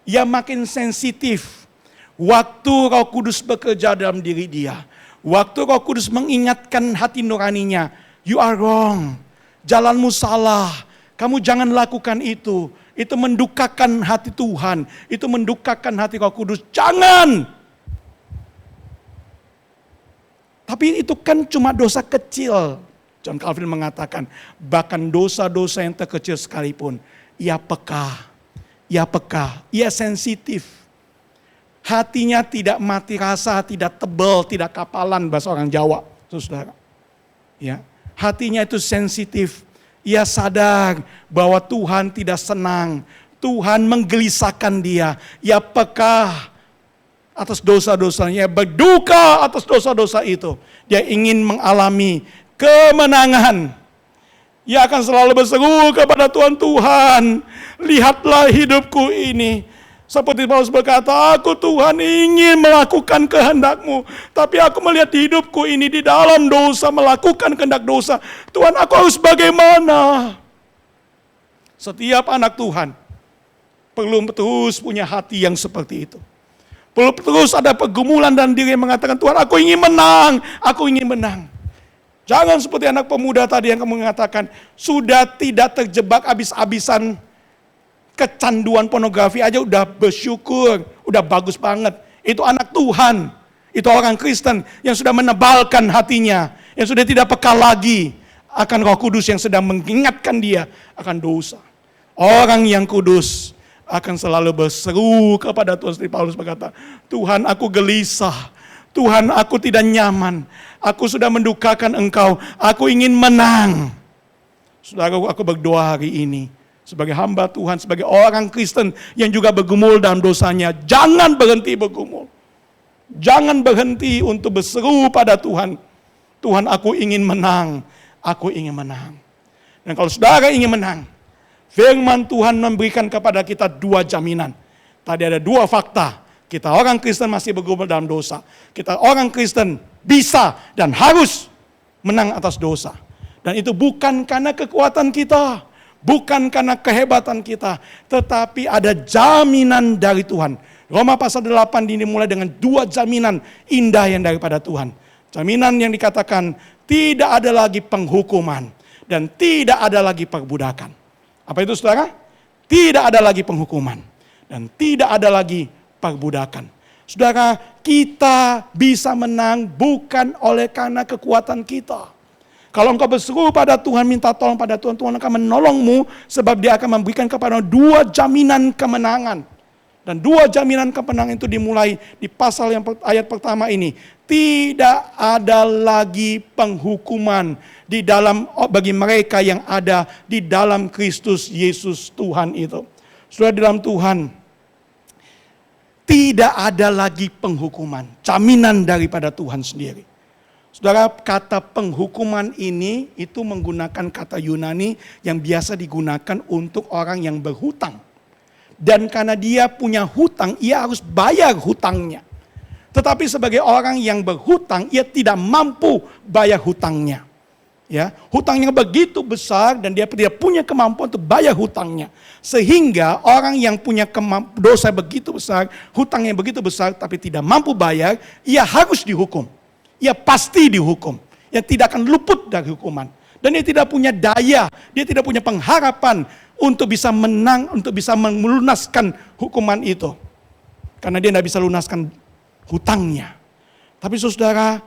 Ia makin sensitif. Waktu Roh Kudus bekerja dalam diri dia. Waktu Roh Kudus mengingatkan hati nuraninya. You are wrong. Jalanmu salah. Kamu jangan lakukan itu. Itu mendukakan hati Tuhan. Itu mendukakan hati Roh Kudus. Jangan. Tapi itu kan cuma dosa kecil. John Calvin mengatakan, bahkan dosa-dosa yang terkecil sekalipun, ia peka, ia sensitif. Hatinya tidak mati rasa, tidak tebal, tidak kapalan bahasa orang Jawa, saudara. Ya, hatinya itu sensitif. Ia sadar bahwa Tuhan tidak senang. Tuhan menggelisahkan dia. Ia peka atas dosa-dosanya, berduka atas dosa-dosa itu. Dia ingin mengalami kemenangan. Ia akan selalu berseru kepada Tuhan, lihatlah hidupku ini. Seperti Paulus berkata, aku Tuhan ingin melakukan kehendak-Mu. Tapi aku melihat hidupku ini di dalam dosa, melakukan kehendak dosa. Tuhan, aku harus bagaimana? Setiap anak Tuhan perlu terus punya hati yang seperti itu. Perlu terus ada pergumulan dan diri yang mengatakan, Tuhan, aku ingin menang, aku ingin menang. Jangan seperti anak pemuda tadi yang mengatakan, sudah tidak terjebak habis-habisan kecanduan pornografi aja udah bersyukur, udah bagus banget. Itu anak Tuhan. Itu orang Kristen yang sudah menebalkan hatinya. Yang sudah tidak peka lagi akan Roh Kudus yang sedang mengingatkan dia akan dosa. Orang yang kudus akan selalu berseru kepada Tuhan. Seperti Paulus berkata, Tuhan aku gelisah. Tuhan aku tidak nyaman. Aku sudah mendukakan Engkau. Aku ingin menang. Saudara, aku berdoa hari ini. Sebagai hamba Tuhan, sebagai orang Kristen yang juga bergumul dalam dosanya. Jangan berhenti bergumul. Jangan berhenti untuk berseru pada Tuhan. Tuhan aku ingin menang. Aku ingin menang. Dan kalau saudara ingin menang, firman Tuhan memberikan kepada kita 2 jaminan. Tadi ada 2 fakta. Kita orang Kristen masih bergumul dalam dosa. Kita orang Kristen bisa dan harus menang atas dosa. Dan itu bukan karena kekuatan kita. Bukan karena kehebatan kita. Tetapi ada jaminan dari Tuhan. Roma pasal 8 dimulai dengan 2 jaminan indah yang daripada Tuhan. Jaminan yang dikatakan tidak ada lagi penghukuman. Dan tidak ada lagi perbudakan. Apa itu saudara? Tidak ada lagi penghukuman. Dan tidak ada lagi perbudakan. Saudara, kita bisa menang bukan oleh karena kekuatan kita. Kalau engkau berseru pada Tuhan, minta tolong pada Tuhan, Tuhan akan menolongmu sebab dia akan memberikan kepada 2 jaminan kemenangan. Dan 2 jaminan kemenangan itu dimulai di pasal yang ayat pertama ini. Tidak ada lagi penghukuman di dalam bagi mereka yang ada di dalam Kristus Yesus Tuhan itu. Saudara, di dalam Tuhan tidak ada lagi penghukuman. Jaminan daripada Tuhan sendiri. Saudara, kata penghukuman ini itu menggunakan kata Yunani yang biasa digunakan untuk orang yang berhutang. Dan karena dia punya hutang, ia harus bayar hutangnya. Tetapi sebagai orang yang berhutang, ia tidak mampu bayar hutangnya. Ya, hutangnya begitu besar dan dia tidak punya kemampuan untuk bayar hutangnya. Sehingga orang yang punya dosa begitu besar, hutangnya begitu besar tapi tidak mampu bayar, ia harus dihukum. Ia pasti dihukum. Yang tidak akan luput dari hukuman. Dan dia tidak punya daya, dia tidak punya pengharapan untuk bisa menang, untuk bisa melunaskan hukuman itu. Karena dia tidak bisa lunaskan hutangnya. Tapi saudara,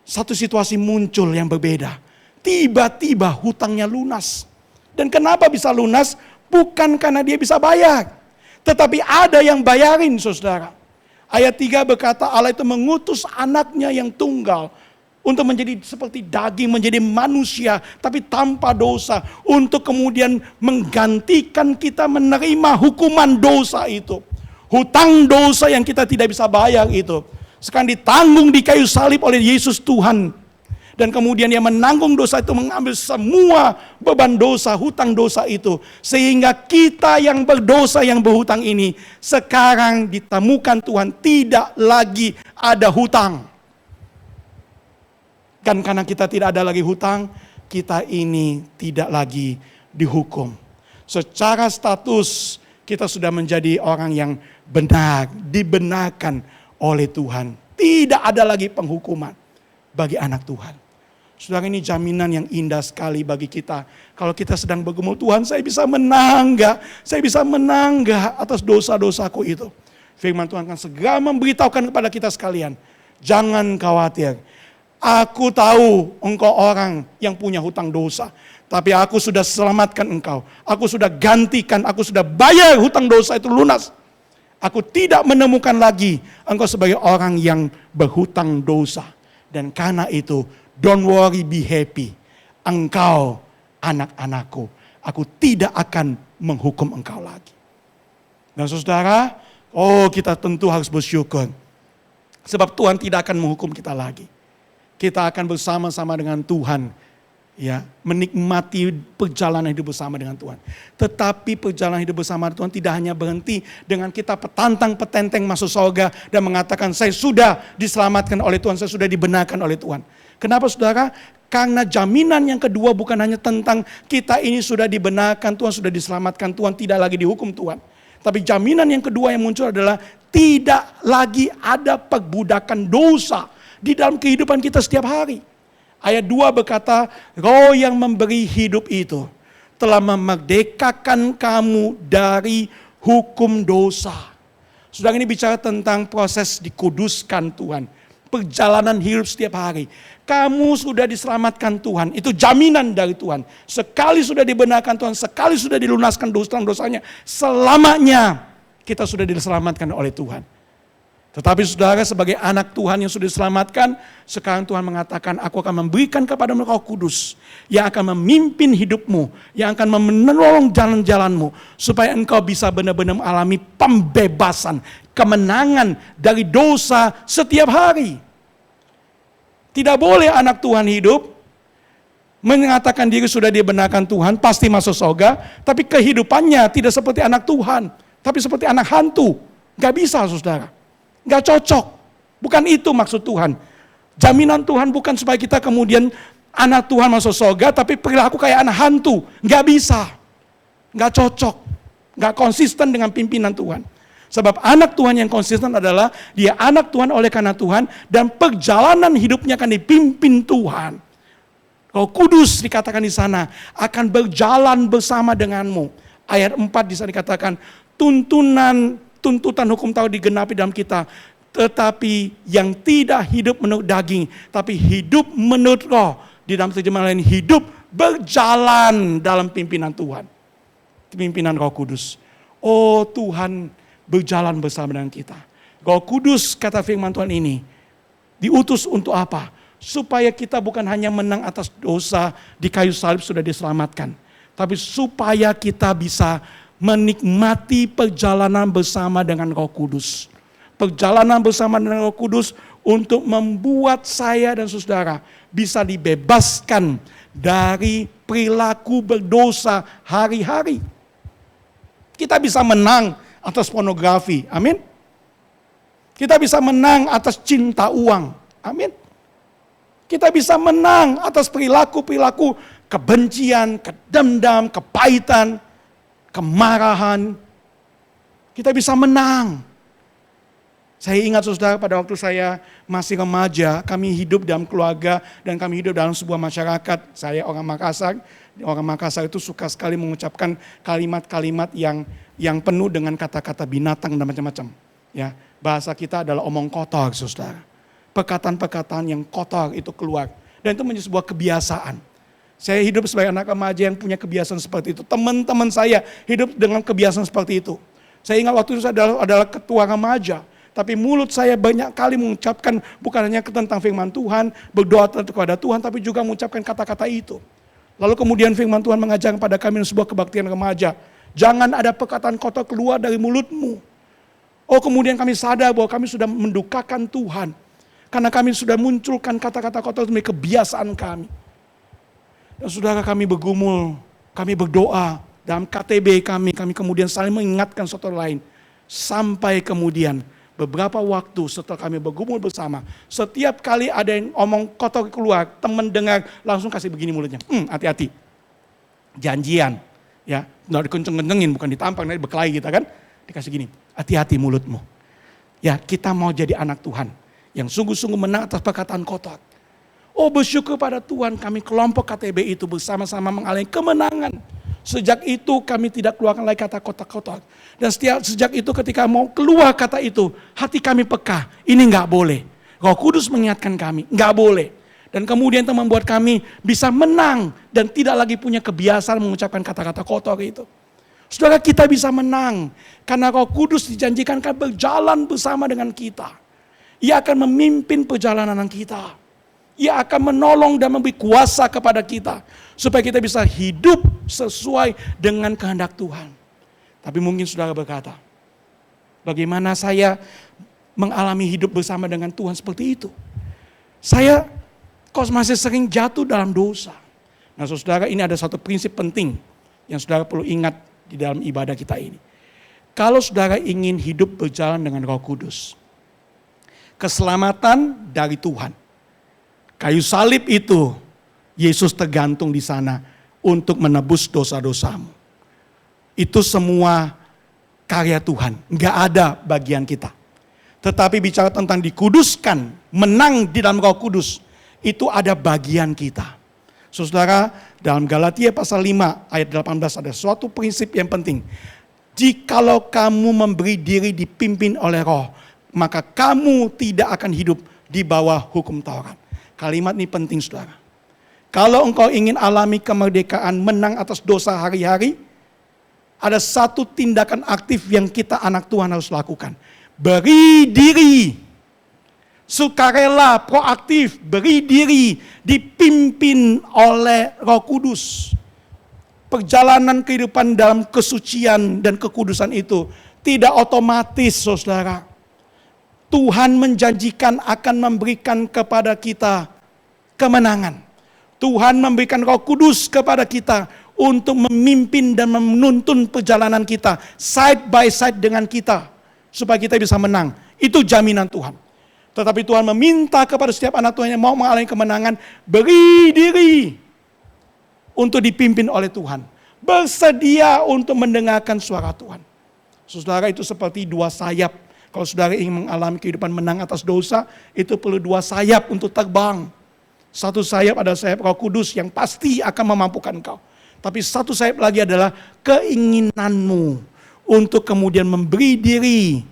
satu situasi muncul yang berbeda. Tiba-tiba hutangnya lunas. Dan kenapa bisa lunas? Bukan karena dia bisa bayar. Tetapi ada yang bayarin saudara. Ayat 3 berkata Allah itu mengutus anaknya yang tunggal. Untuk menjadi seperti daging, menjadi manusia. Tapi tanpa dosa. Untuk kemudian menggantikan kita menerima hukuman dosa itu. Hutang dosa yang kita tidak bisa bayar itu. Sekarang ditanggung di kayu salib oleh Yesus Tuhan. Dan kemudian dia menanggung dosa itu, mengambil semua beban dosa, hutang dosa itu. Sehingga kita yang berdosa, yang berhutang ini, sekarang ditemukan Tuhan tidak lagi ada hutang. Dan karena kita tidak ada lagi hutang, kita ini tidak lagi dihukum. Secara status kita sudah menjadi orang yang benar, dibenarkan oleh Tuhan. Tidak ada lagi penghukuman bagi anak Tuhan. Saudara, ini jaminan yang indah sekali bagi kita. Kalau kita sedang bergumul, Tuhan saya bisa menang gak? Saya bisa menang gak atas dosa-dosaku itu? Firman Tuhan akan segera memberitahukan kepada kita sekalian. Jangan khawatir. Aku tahu engkau orang yang punya hutang dosa. Tapi aku sudah selamatkan engkau. Aku sudah gantikan, aku sudah bayar hutang dosa itu lunas. Aku tidak menemukan lagi engkau sebagai orang yang berhutang dosa. Dan karena itu, don't worry, be happy. Engkau anak-anakku. Aku tidak akan menghukum engkau lagi. Dan saudara, kita tentu harus bersyukur. Sebab Tuhan tidak akan menghukum kita lagi. Kita akan bersama-sama dengan Tuhan. Ya, menikmati perjalanan hidup bersama dengan Tuhan. Tetapi perjalanan hidup bersama Tuhan tidak hanya berhenti dengan kita petantang-petenteng masuk surga dan mengatakan saya sudah diselamatkan oleh Tuhan, saya sudah dibenarkan oleh Tuhan. Kenapa saudara? Karena jaminan yang kedua bukan hanya tentang kita ini sudah dibenarkan Tuhan, sudah diselamatkan Tuhan, tidak lagi dihukum Tuhan. Tapi jaminan yang kedua yang muncul adalah tidak lagi ada perbudakan dosa di dalam kehidupan kita setiap hari. Ayat 2 berkata, Roh yang memberi hidup itu telah memerdekakan kamu dari hukum dosa. Saudara, ini bicara tentang proses dikuduskan Tuhan. Perjalanan hidup setiap hari. Kamu sudah diselamatkan Tuhan. Itu jaminan dari Tuhan. Sekali sudah dibenarkan Tuhan. Sekali sudah dilunaskan dosa-dosanya. Selamanya kita sudah diselamatkan oleh Tuhan. Tetapi saudara, sebagai anak Tuhan yang sudah diselamatkan, sekarang Tuhan mengatakan, aku akan memberikan kepadamu Roh Kudus yang akan memimpin hidupmu, yang akan menolong jalan-jalanmu, supaya engkau bisa benar-benar mengalami pembebasan, kemenangan dari dosa setiap hari. Tidak boleh anak Tuhan hidup mengatakan diri sudah dibenarkan Tuhan, pasti masuk surga, tapi kehidupannya tidak seperti anak Tuhan, tapi seperti anak hantu. Gak bisa, saudara. Gak cocok. Bukan itu maksud Tuhan. Jaminan Tuhan bukan supaya kita kemudian anak Tuhan masuk surga, tapi perilaku kayak anak hantu. Gak bisa. Gak cocok. Gak konsisten dengan pimpinan Tuhan. Sebab anak Tuhan yang konsisten adalah dia anak Tuhan oleh karena Tuhan, dan perjalanan hidupnya akan dipimpin Tuhan. Roh Kudus dikatakan di sana akan berjalan bersama denganmu. Ayat 4 di sana dikatakan tuntutan hukum Taurat digenapi dalam kita, tetapi yang tidak hidup menurut daging, tapi hidup menurut roh. Di dalam terjemahan lain, hidup berjalan dalam pimpinan Tuhan. Pimpinan Roh Kudus. Oh, Tuhan berjalan bersama dengan kita. Roh Kudus, kata firman Tuhan ini, diutus untuk apa? Supaya kita bukan hanya menang atas dosa di kayu salib sudah diselamatkan, tapi supaya kita bisa menikmati perjalanan bersama dengan Roh Kudus. Perjalanan bersama dengan Roh Kudus untuk membuat saya dan saudara bisa dibebaskan dari perilaku berdosa hari-hari. Kita bisa menang atas pornografi, amin. Kita bisa menang atas cinta uang, amin. Kita bisa menang atas perilaku-perilaku kebencian, kedendam, kepahitan, kemarahan. Kita bisa menang. Saya ingat saudara, pada waktu saya masih remaja, kami hidup dalam keluarga dan kami hidup dalam sebuah masyarakat. Saya orang Makassar. Orang Makassar itu suka sekali mengucapkan kalimat-kalimat yang penuh dengan kata-kata binatang dan macam-macam. Ya, bahasa kita adalah omong kotor, saudara. Perkataan-perkataan yang kotor itu keluar. Dan itu menjadi sebuah kebiasaan. Saya hidup sebagai anak remaja yang punya kebiasaan seperti itu. Teman-teman saya hidup dengan kebiasaan seperti itu. Saya ingat waktu itu saya adalah ketua remaja. Tapi mulut saya banyak kali mengucapkan bukan hanya tentang firman Tuhan, berdoa kepada Tuhan, tapi juga mengucapkan kata-kata itu. Lalu kemudian firman Tuhan mengajar kepada kami sebuah kebaktian remaja. Jangan ada perkataan kotor keluar dari mulutmu. Oh, kemudian kami sadar bahwa kami sudah mendukakan Tuhan. Karena kami sudah munculkan kata-kata kotor demi kebiasaan kami. Dan saudara, kami bergumul, kami berdoa, dalam KTB kami kemudian saling mengingatkan satu lain. Sampai kemudian beberapa waktu setelah kami bergumul bersama, setiap kali ada yang omong kotor keluar, teman dengar langsung kasih begini mulutnya. Hati-hati, janjian, ya, nggak dikenceng-kencengin, bukan ditampar, nanti berkelahi kita kan, dikasih gini, hati-hati mulutmu. Ya, kita mau jadi anak Tuhan yang sungguh-sungguh menang atas perkataan kotor. Oh, bersyukur pada Tuhan, kami kelompok KTB itu bersama-sama mengalami kemenangan. Sejak itu kami tidak keluarkan lagi kata kotor-kotor. Dan sejak itu ketika mau keluar kata itu, hati kami peka, ini enggak boleh. Roh Kudus mengingatkan kami, enggak boleh. Dan kemudian itu membuat kami bisa menang dan tidak lagi punya kebiasaan mengucapkan kata-kata kotor itu. Saudara, kita bisa menang karena Roh Kudus dijanjikan akan berjalan bersama dengan kita. Ia akan memimpin perjalanan kita. Ia akan menolong dan memberi kuasa kepada kita. Supaya kita bisa hidup sesuai dengan kehendak Tuhan. Tapi mungkin saudara berkata, bagaimana saya mengalami hidup bersama dengan Tuhan seperti itu? Saya kok masih sering jatuh dalam dosa. Nah saudara, ini ada satu prinsip penting yang saudara perlu ingat di dalam ibadah kita ini. Kalau saudara ingin hidup berjalan dengan Roh Kudus, keselamatan dari Tuhan. Kayu salib itu, Yesus tergantung di sana untuk menebus dosa-dosamu. Itu semua karya Tuhan, enggak ada bagian kita. Tetapi bicara tentang dikuduskan, menang di dalam Roh Kudus, itu ada bagian kita. Saudara, dalam Galatia pasal 5 ayat 18 ada suatu prinsip yang penting. jikalau kamu memberi diri dipimpin oleh Roh, maka kamu tidak akan hidup di bawah hukum Taurat. Kalimat ini penting, saudara. Kalau engkau ingin alami kemerdekaan, menang atas dosa hari-hari, ada satu tindakan aktif yang kita anak Tuhan harus lakukan. Beri diri, sukarela, proaktif, beri diri, dipimpin oleh Roh Kudus. Perjalanan kehidupan dalam kesucian dan kekudusan itu tidak otomatis, saudara. Tuhan menjanjikan akan memberikan kepada kita kemenangan. Tuhan memberikan Roh Kudus kepada kita untuk memimpin dan menuntun perjalanan kita side by side dengan kita supaya kita bisa menang. Itu jaminan Tuhan. Tetapi Tuhan meminta kepada setiap anak Tuhan yang mau mengalami kemenangan, beri diri untuk dipimpin oleh Tuhan. Bersedia untuk mendengarkan suara Tuhan. Saudara, itu seperti dua sayap. Kalau saudara ingin mengalami kehidupan menang atas dosa, itu perlu dua sayap untuk terbang. Satu sayap adalah sayap Roh Kudus yang pasti akan memampukan kau. Tapi satu sayap lagi adalah keinginanmu untuk kemudian memberi diri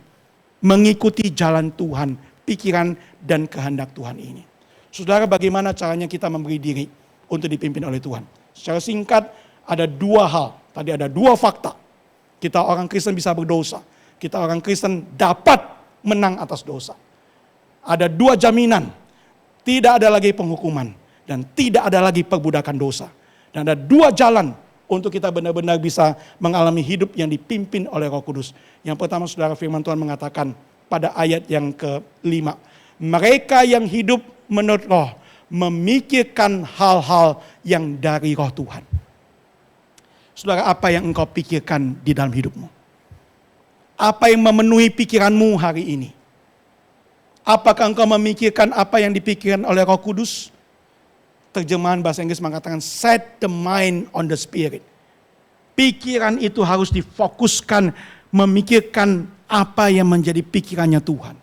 mengikuti jalan Tuhan, pikiran dan kehendak Tuhan ini. Saudara, bagaimana caranya kita memberi diri untuk dipimpin oleh Tuhan? Secara singkat, ada dua hal. Tadi ada dua fakta. Kita orang Kristen bisa berdosa. Kita orang Kristen dapat menang atas dosa. Ada dua jaminan. Tidak ada lagi penghukuman. Dan tidak ada lagi perbudakan dosa. Dan ada dua jalan untuk kita benar-benar bisa mengalami hidup yang dipimpin oleh Roh Kudus. Yang pertama, saudara, firman Tuhan mengatakan pada ayat yang ke-5. Mereka yang hidup menurut Roh memikirkan hal-hal yang dari Roh Tuhan. Saudara, apa yang engkau pikirkan di dalam hidupmu? Apa yang memenuhi pikiranmu hari ini? Apakah engkau memikirkan apa yang dipikirkan oleh Roh Kudus? Terjemahan bahasa Inggris mengatakan set the mind on the spirit. Pikiran itu harus difokuskan, memikirkan apa yang menjadi pikirannya Tuhan.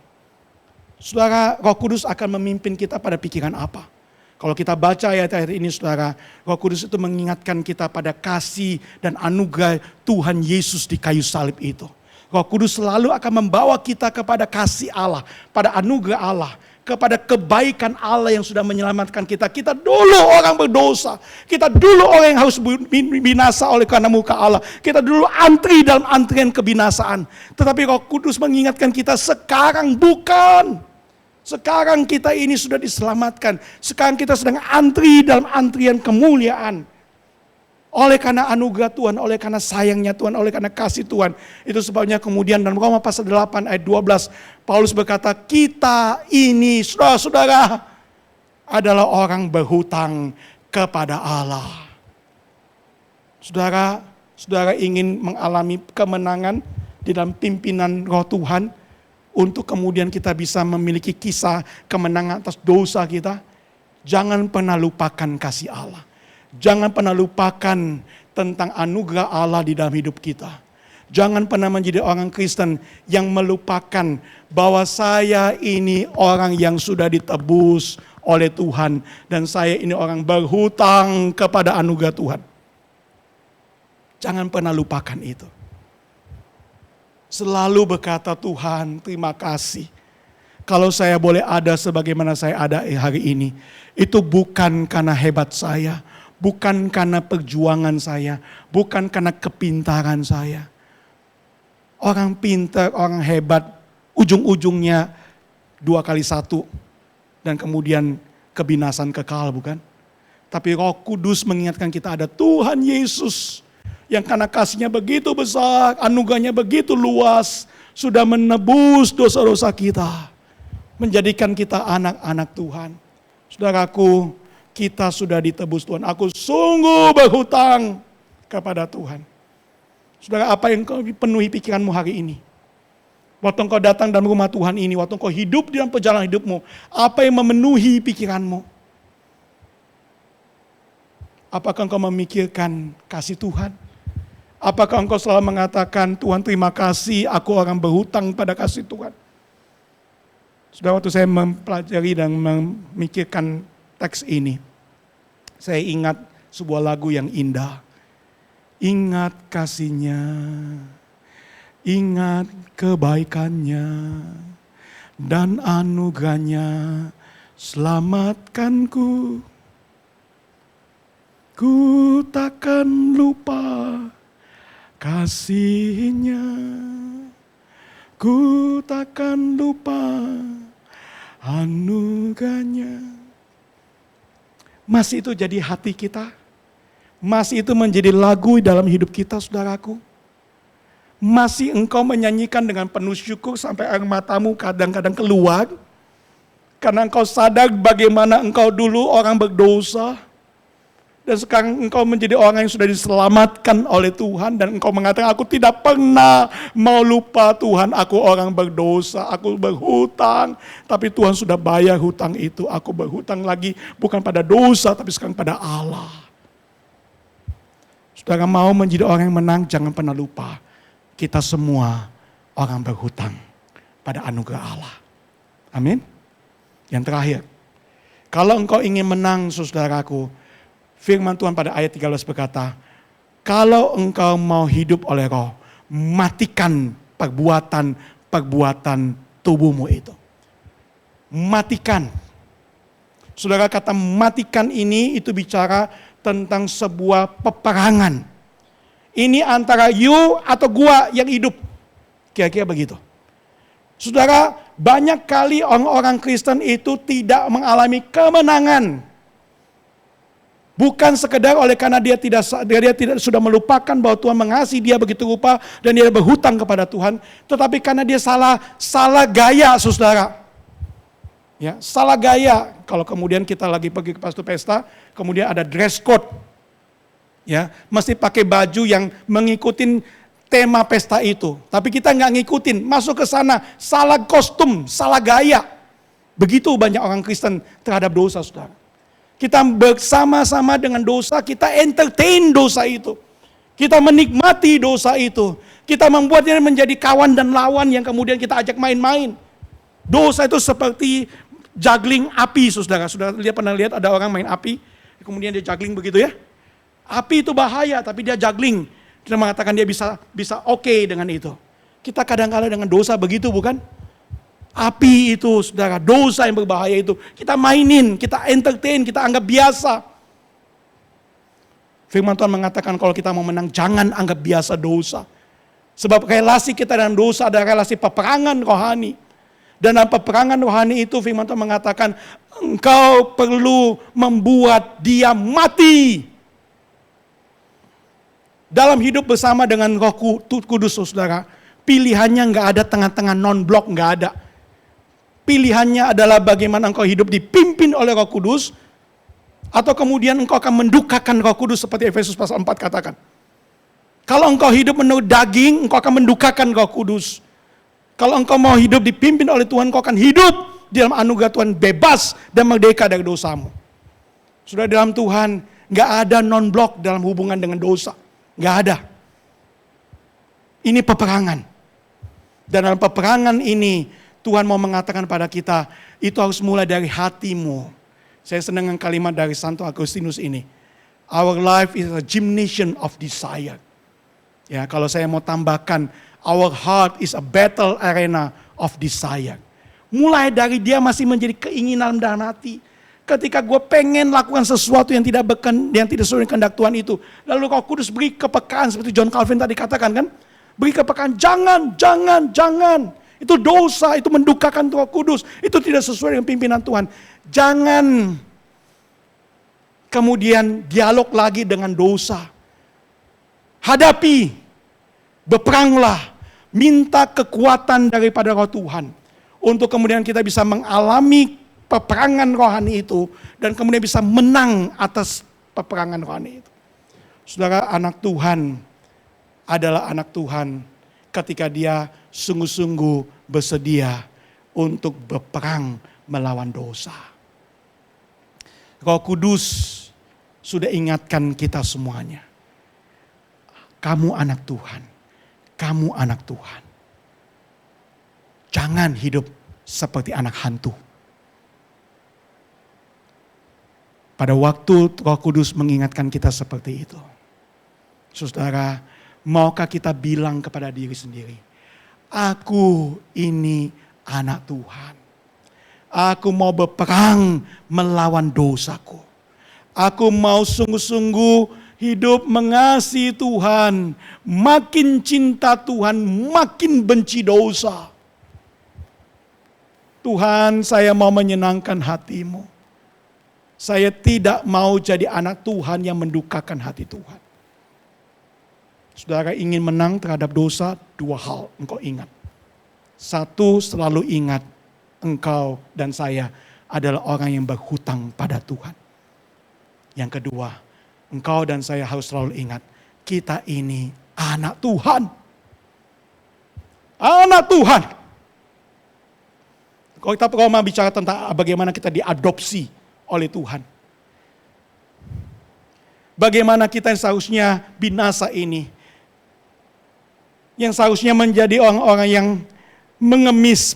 Saudara, Roh Kudus akan memimpin kita pada pikiran apa? Kalau kita baca ayat-ayat ini, saudara, Roh Kudus itu mengingatkan kita pada kasih dan anugerah Tuhan Yesus di kayu salib itu. Roh Kudus selalu akan membawa kita kepada kasih Allah, pada anugerah Allah, kepada kebaikan Allah yang sudah menyelamatkan kita. Kita dulu orang berdosa, kita dulu orang yang harus binasa oleh karena muka Allah. Kita dulu antri dalam antrian kebinasaan. Tetapi Roh Kudus mengingatkan kita sekarang bukan. Sekarang kita ini sudah diselamatkan. Sekarang kita sedang antri dalam antrian kemuliaan. Oleh karena anugerah Tuhan, oleh karena sayangnya Tuhan, oleh karena kasih Tuhan. Itu sebabnya kemudian dalam Roma pasal 8 ayat 12, Paulus berkata, kita ini saudara-saudara adalah orang berhutang kepada Allah. Saudara, saudara ingin mengalami kemenangan di dalam pimpinan Roh Tuhan, untuk kemudian kita bisa memiliki kisah kemenangan atas dosa kita. Jangan pernah lupakan kasih Allah. Jangan pernah lupakan tentang anugerah Allah di dalam hidup kita. Jangan pernah menjadi orang Kristen yang melupakan bahwa saya ini orang yang sudah ditebus oleh Tuhan. Dan saya ini orang berhutang kepada anugerah Tuhan. Jangan pernah lupakan itu. Selalu berkata, Tuhan terima kasih. Kalau saya boleh ada sebagaimana saya ada hari ini. Itu bukan karena hebat saya. Bukan karena perjuangan saya, bukan karena kepintaran saya. Orang pintar, orang hebat, ujung-ujungnya 2 kali 1. Dan kemudian kebinasan kekal, bukan? Tapi Roh Kudus mengingatkan kita ada Tuhan Yesus. Yang karena kasihnya begitu besar, anugerahnya begitu luas. Sudah menebus dosa-dosa kita. Menjadikan kita anak-anak Tuhan. Saudaraku, kita sudah ditebus Tuhan. Aku sungguh berhutang kepada Tuhan. Saudara, apa yang kau penuhi pikiranmu hari ini? Waktu engkau datang dalam rumah Tuhan ini, waktu engkau hidup di dalam perjalanan hidupmu, apa yang memenuhi pikiranmu? Apakah engkau memikirkan kasih Tuhan? Apakah engkau selalu mengatakan, Tuhan terima kasih, aku orang berhutang pada kasih Tuhan? Saudara, waktu saya mempelajari dan memikirkan teks ini, saya ingat sebuah lagu yang indah. Ingat kasihnya ingat kebaikannya dan anugerahnya, selamatkanku. Ku takkan lupa kasihnya, ku takkan lupa anugerahnya. Masih itu jadi hati kita? Masih itu menjadi lagu dalam hidup kita, saudaraku? Masih engkau menyanyikan dengan penuh syukur sampai air matamu kadang-kadang keluar? Karena engkau sadar bagaimana engkau dulu orang berdosa, dan sekarang engkau menjadi orang yang sudah diselamatkan oleh Tuhan, dan engkau mengatakan, aku tidak pernah mau lupa Tuhan, aku orang berdosa, aku berhutang, tapi Tuhan sudah bayar hutang itu. Aku berhutang lagi bukan pada dosa, tapi sekarang pada Allah. Saudara mau menjadi orang yang menang, jangan pernah lupa, kita semua orang berhutang pada anugerah Allah. Amin. Yang terakhir, kalau engkau ingin menang, saudaraku, firman Tuhan pada ayat 13 berkata, kalau engkau mau hidup oleh Roh, matikan perbuatan tubuhmu itu. Matikan. Saudara, kata matikan ini itu bicara tentang sebuah peperangan. Ini antara you atau gua yang hidup. Kira-kira begitu. Saudara, banyak kali orang-orang Kristen itu tidak mengalami kemenangan. Bukan sekedar oleh karena dia tidak sudah melupakan bahwa Tuhan mengasihi dia begitu rupa dan dia berhutang kepada Tuhan, tetapi karena dia salah gaya, saudara. Ya, salah gaya. Kalau kemudian kita lagi pergi ke pesta, kemudian ada dress code. Ya, mesti pakai baju yang mengikuti tema pesta itu. Tapi kita nggak ngikutin, masuk ke sana salah kostum, salah gaya. Begitu banyak orang Kristen terhadap dosa, saudara. Kita bersama-sama dengan dosa, kita entertain dosa itu. Kita menikmati dosa itu. Kita membuatnya menjadi kawan dan lawan yang kemudian kita ajak main-main. Dosa itu seperti juggling api, saudara. Sudah pernah lihat ada orang main api, kemudian dia juggling begitu ya? Api itu bahaya, tapi dia juggling. Dia mengatakan dia bisa oke dengan itu. Kita kadang-kadang dengan dosa begitu, bukan? Api itu, saudara, dosa yang berbahaya itu. Kita mainin, kita entertain, kita anggap biasa. Firman Tuhan mengatakan kalau kita mau menang, jangan anggap biasa dosa. Sebab relasi kita dengan dosa adalah relasi peperangan rohani. Dan dalam peperangan rohani itu firman Tuhan mengatakan, engkau perlu membuat dia mati. Dalam hidup bersama dengan Roh Kudus, saudara, pilihannya nggak ada tengah-tengah non-blok, nggak ada. Pilihannya adalah bagaimana engkau hidup dipimpin oleh Roh Kudus, atau kemudian engkau akan mendukakan Roh Kudus seperti Efesus pasal 4 katakan. Kalau engkau hidup menurut daging, engkau akan mendukakan Roh Kudus. Kalau engkau mau hidup dipimpin oleh Tuhan, engkau akan hidup di dalam anugerah Tuhan, bebas dan merdeka dari dosamu. Sudah dalam Tuhan, nggak ada non-blok dalam hubungan dengan dosa. Nggak ada. Ini peperangan. Dan dalam peperangan ini, Tuhan mau mengatakan pada kita, itu harus mulai dari hatimu. Saya senang dengan kalimat dari Santo Agustinus ini. Our life is a gymnasium of desire. Ya, kalau saya mau tambahkan, our heart is a battle arena of desire. Mulai dari dia masih menjadi keinginan dalam hati. Ketika gue pengen lakukan sesuatu yang tidak sesuai dengan kehendak Tuhan itu. Lalu Roh Kudus beri kepekaan seperti John Calvin tadi katakan kan. Beri kepekaan, jangan. Itu dosa, itu mendukakan Roh Kudus. Itu tidak sesuai dengan pimpinan Tuhan. Jangan kemudian dialog lagi dengan dosa. Hadapi, berperanglah, minta kekuatan daripada Roh Tuhan. Untuk kemudian kita bisa mengalami peperangan rohani itu. Dan kemudian bisa menang atas peperangan rohani itu. Saudara, anak Tuhan adalah anak Tuhan ketika dia sungguh-sungguh bersedia untuk berperang melawan dosa. Roh Kudus sudah ingatkan kita semuanya. Kamu anak Tuhan. Kamu anak Tuhan. Jangan hidup seperti anak hantu. Pada waktu Roh Kudus mengingatkan kita seperti itu. Saudara, maukah kita bilang kepada diri sendiri, Aku ini anak Tuhan. Aku mau berperang melawan dosaku. Aku mau sungguh-sungguh hidup mengasihi Tuhan. Makin cinta Tuhan, makin benci dosa. Tuhan, saya mau menyenangkan hati-Mu. Saya tidak mau jadi anak Tuhan yang mendukakan hati Tuhan. Saudara ingin menang terhadap dosa, dua hal engkau ingat. Satu, selalu ingat engkau dan saya adalah orang yang berhutang pada Tuhan. Yang kedua, engkau dan saya harus selalu ingat, kita ini anak Tuhan. Anak Tuhan. Kalau kita mau bicara tentang bagaimana kita diadopsi oleh Tuhan. Bagaimana kita yang seharusnya binasa ini. Yang seharusnya menjadi orang-orang yang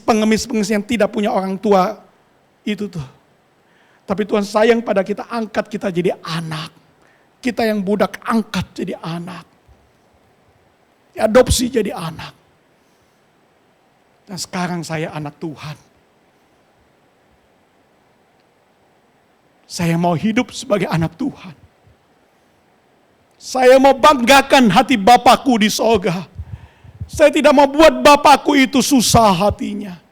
pengemis yang tidak punya orang tua. Itu tuh. Tapi Tuhan sayang pada kita, angkat kita jadi anak. Kita yang budak angkat jadi anak. Diadopsi jadi anak. Dan sekarang saya anak Tuhan. Saya mau hidup sebagai anak Tuhan. Saya mau banggakan hati Bapakku di sorga. Saya tidak mau buat Bapakku itu susah hatinya.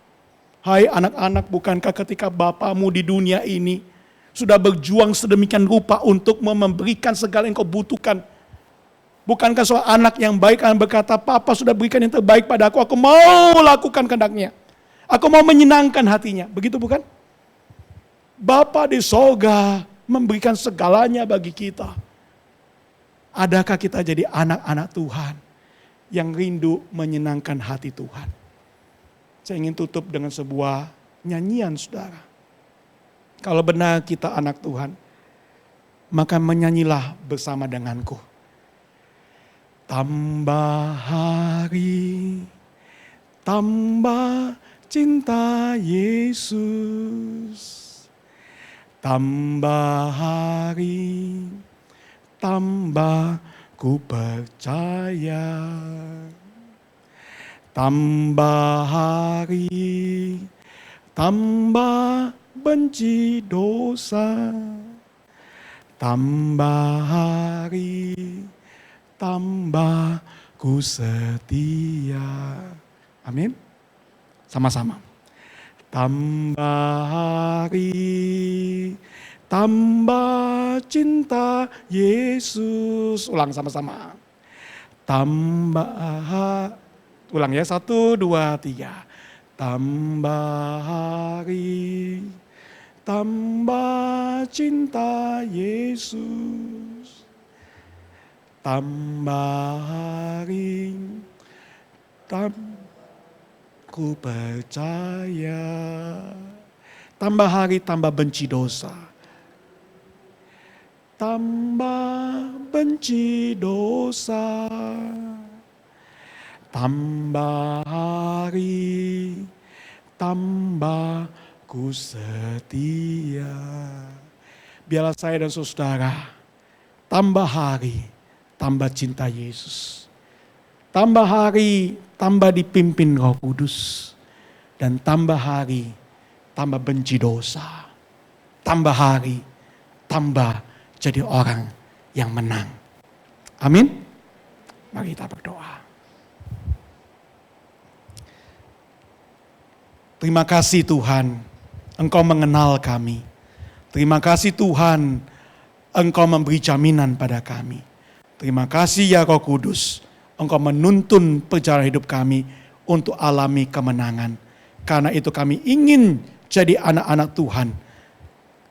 Hai anak-anak, bukankah ketika Bapamu di dunia ini sudah berjuang sedemikian rupa untuk memberikan segala yang kau butuhkan. Bukankah seorang anak yang baik akan berkata, Papa sudah berikan yang terbaik pada aku mau lakukan kehendaknya. Aku mau menyenangkan hatinya. Begitu bukan? Bapa di sorga memberikan segalanya bagi kita. Adakah kita jadi anak-anak Tuhan yang rindu menyenangkan hati Tuhan? Saya ingin tutup dengan sebuah nyanyian, saudara. Kalau benar kita anak Tuhan, maka menyanyilah bersama denganku. Tambah hari, tambah cinta Yesus. Tambah hari, tambah ku percaya. Tambah hari, tambah benci dosa. Tambah hari, tambah ku setia. Amin. Sama-sama. Tambah hari, tambah cinta Yesus. Ulang sama-sama. Ulang ya, 1, 2, 3. Tambah hari, tambah cinta Yesus. Tambah hari, ku percaya. Tambah hari, tambah benci dosa. Tambah benci dosa. Tambah hari, tambah ku setia. Biarlah saya dan saudara tambah hari, tambah cinta Yesus. Tambah hari, tambah dipimpin Roh Kudus. Dan tambah hari, tambah benci dosa. Tambah hari, tambah jadi orang yang menang. Amin. Mari kita berdoa. Terima kasih Tuhan, Engkau mengenal kami. Terima kasih Tuhan, Engkau memberi jaminan pada kami. Terima kasih ya Roh Kudus, Engkau menuntun perjalanan hidup kami untuk alami kemenangan. Karena itu kami ingin jadi anak-anak Tuhan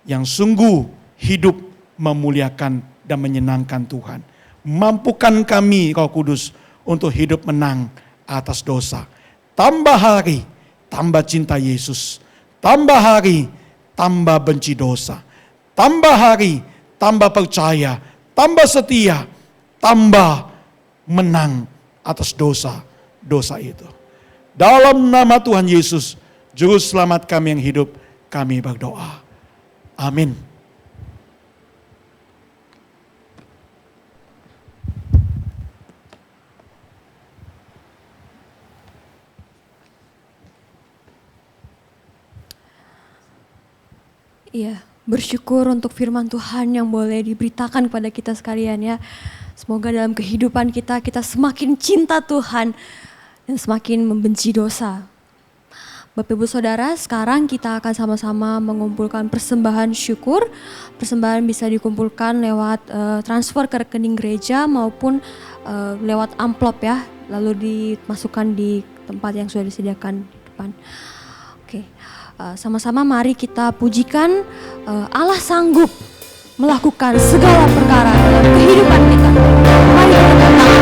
yang sungguh hidup memuliakan dan menyenangkan Tuhan. Mampukan kami Roh Kudus untuk hidup menang atas dosa. Tambah hari, tambah cinta Yesus. Tambah hari, tambah benci dosa. Tambah hari, tambah percaya. Tambah setia. Tambah menang atas dosa-dosa itu. Dalam nama Tuhan Yesus, Juru Selamat kami yang hidup, kami berdoa. Amin. Iya, bersyukur untuk firman Tuhan yang boleh diberitakan kepada kita sekalian ya. Semoga dalam kehidupan kita semakin cinta Tuhan dan semakin membenci dosa. Bapak Ibu Saudara, sekarang kita akan sama-sama mengumpulkan persembahan syukur. Persembahan bisa dikumpulkan lewat transfer ke rekening gereja maupun lewat amplop ya, lalu dimasukkan di tempat yang sudah disediakan di depan. Oke, sama-sama mari kita pujikan Allah sanggup melakukan segala perkara dalam kehidupan kita. Mari kita katakan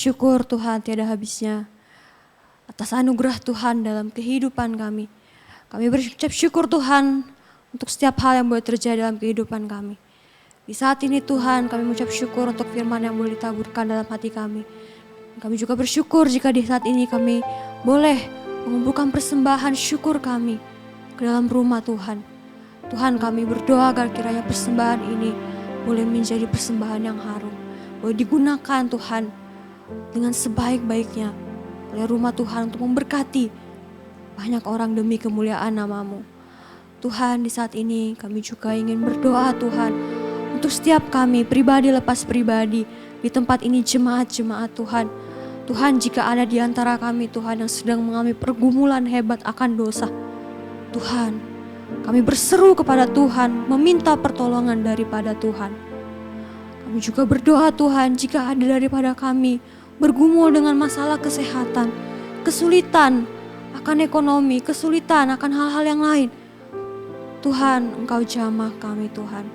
syukur Tuhan tiada habisnya atas anugerah Tuhan dalam kehidupan kami. Kami berucap syukur Tuhan untuk setiap hal yang boleh terjadi dalam kehidupan kami. Di saat ini Tuhan kami mengucap syukur untuk firman yang boleh ditaburkan dalam hati kami. Kami juga bersyukur jika di saat ini kami boleh mengumpulkan persembahan syukur kami ke dalam rumah Tuhan. Tuhan kami berdoa agar kiranya persembahan ini boleh menjadi persembahan yang harum. Boleh digunakan Tuhan dengan sebaik-baiknya oleh rumah Tuhan untuk memberkati banyak orang demi kemuliaan nama-Mu. Tuhan di saat ini kami juga ingin berdoa Tuhan untuk setiap kami pribadi lepas pribadi di tempat ini jemaat-jemaat Tuhan. Tuhan, jika ada di antara kami Tuhan yang sedang mengalami pergumulan hebat akan dosa, Tuhan, kami berseru kepada Tuhan, meminta pertolongan daripada Tuhan. Kami juga berdoa Tuhan, jika ada daripada kami bergumul dengan masalah kesehatan, kesulitan akan ekonomi, kesulitan akan hal-hal yang lain, Tuhan, Engkau jamah kami Tuhan.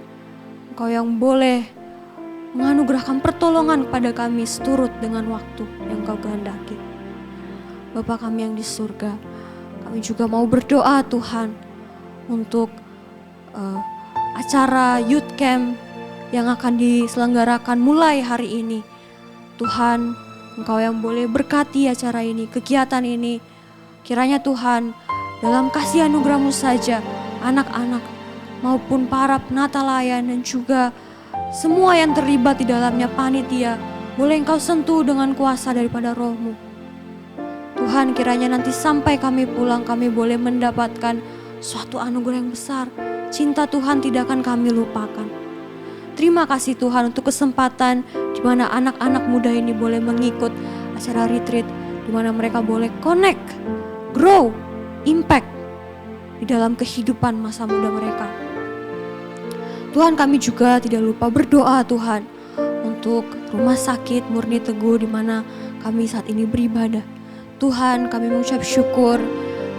Engkau yang boleh menganugerahkan pertolongan kepada kami seturut dengan waktu yang Engkau kehendaki. Bapa kami yang di surga, kami juga mau berdoa Tuhan untuk acara youth camp yang akan diselenggarakan mulai hari ini. Tuhan, Engkau yang boleh berkati acara ini, kegiatan ini. Kiranya Tuhan, dalam kasih anugerah-Mu saja, anak-anak maupun para penata layan dan juga semua yang terlibat di dalamnya, panitia, boleh Engkau sentuh dengan kuasa daripada Roh-Mu. Tuhan, kiranya nanti sampai kami pulang, kami boleh mendapatkan suatu anugerah yang besar. Cinta Tuhan tidak akan kami lupakan. Terima kasih Tuhan untuk kesempatan di mana anak-anak muda ini boleh mengikut acara retreat, di mana mereka boleh connect, grow, impact di dalam kehidupan masa muda mereka. Tuhan, kami juga tidak lupa berdoa Tuhan untuk rumah sakit Murni Teguh di mana kami saat ini beribadah. Tuhan, kami mengucap syukur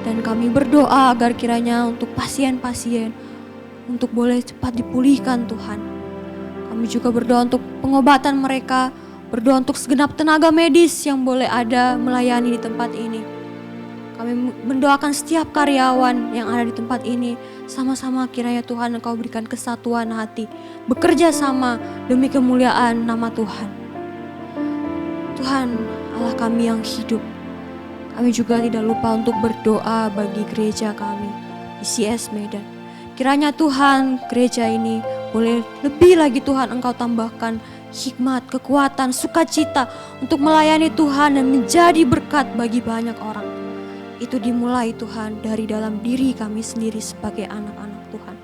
dan kami berdoa agar kiranya untuk pasien-pasien untuk boleh cepat dipulihkan Tuhan. Kami juga berdoa untuk pengobatan mereka, berdoa untuk segenap tenaga medis yang boleh ada melayani di tempat ini. Kami mendoakan setiap karyawan yang ada di tempat ini, sama-sama kiranya Tuhan Engkau berikan kesatuan hati, bekerja sama demi kemuliaan nama Tuhan. Tuhan, Allah kami yang hidup, kami juga tidak lupa untuk berdoa bagi gereja kami di CS Medan. Kiranya Tuhan, gereja ini boleh lebih lagi Tuhan Engkau tambahkan hikmat, kekuatan, sukacita untuk melayani Tuhan dan menjadi berkat bagi banyak orang. Itu dimulai Tuhan dari dalam diri kami sendiri sebagai anak-anak Tuhan.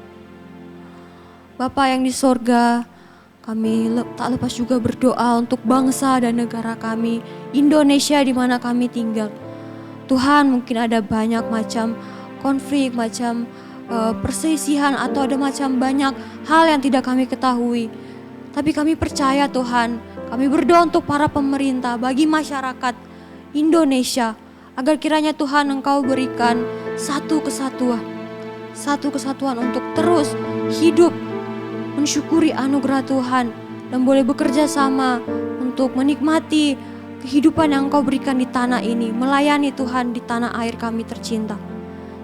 Bapa yang di sorga, kami tak lepas juga berdoa untuk bangsa dan negara kami, Indonesia di mana kami tinggal. Tuhan, mungkin ada banyak macam konflik, macam perselisihan atau ada macam banyak hal yang tidak kami ketahui. Tapi kami percaya Tuhan, kami berdoa untuk para pemerintah, bagi masyarakat Indonesia, agar kiranya Tuhan Engkau berikan satu kesatuan untuk terus hidup mensyukuri anugerah Tuhan dan boleh bekerja sama untuk menikmati kehidupan yang Engkau berikan di tanah ini, melayani Tuhan di tanah air kami tercinta.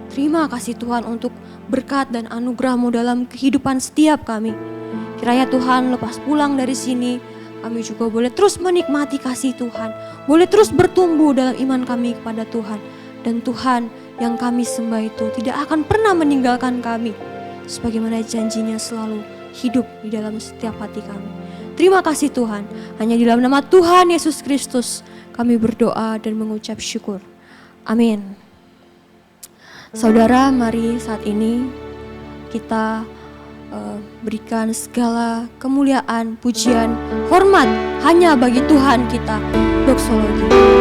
Terima kasih Tuhan untuk berkat dan anugerah-Mu dalam kehidupan setiap kami. Kiranya Tuhan lepas pulang dari sini, kami juga boleh terus menikmati kasih Tuhan, boleh terus bertumbuh dalam iman kami kepada Tuhan. Dan Tuhan yang kami sembah itu tidak akan pernah meninggalkan kami, sebagaimana janjinya selalu hidup di dalam setiap hati kami. Terima kasih Tuhan, hanya di dalam nama Tuhan Yesus Kristus kami berdoa dan mengucap syukur. Amin. Saudara, mari saat ini kita berikan segala kemuliaan, pujian, hormat hanya bagi Tuhan kita. Doksologi.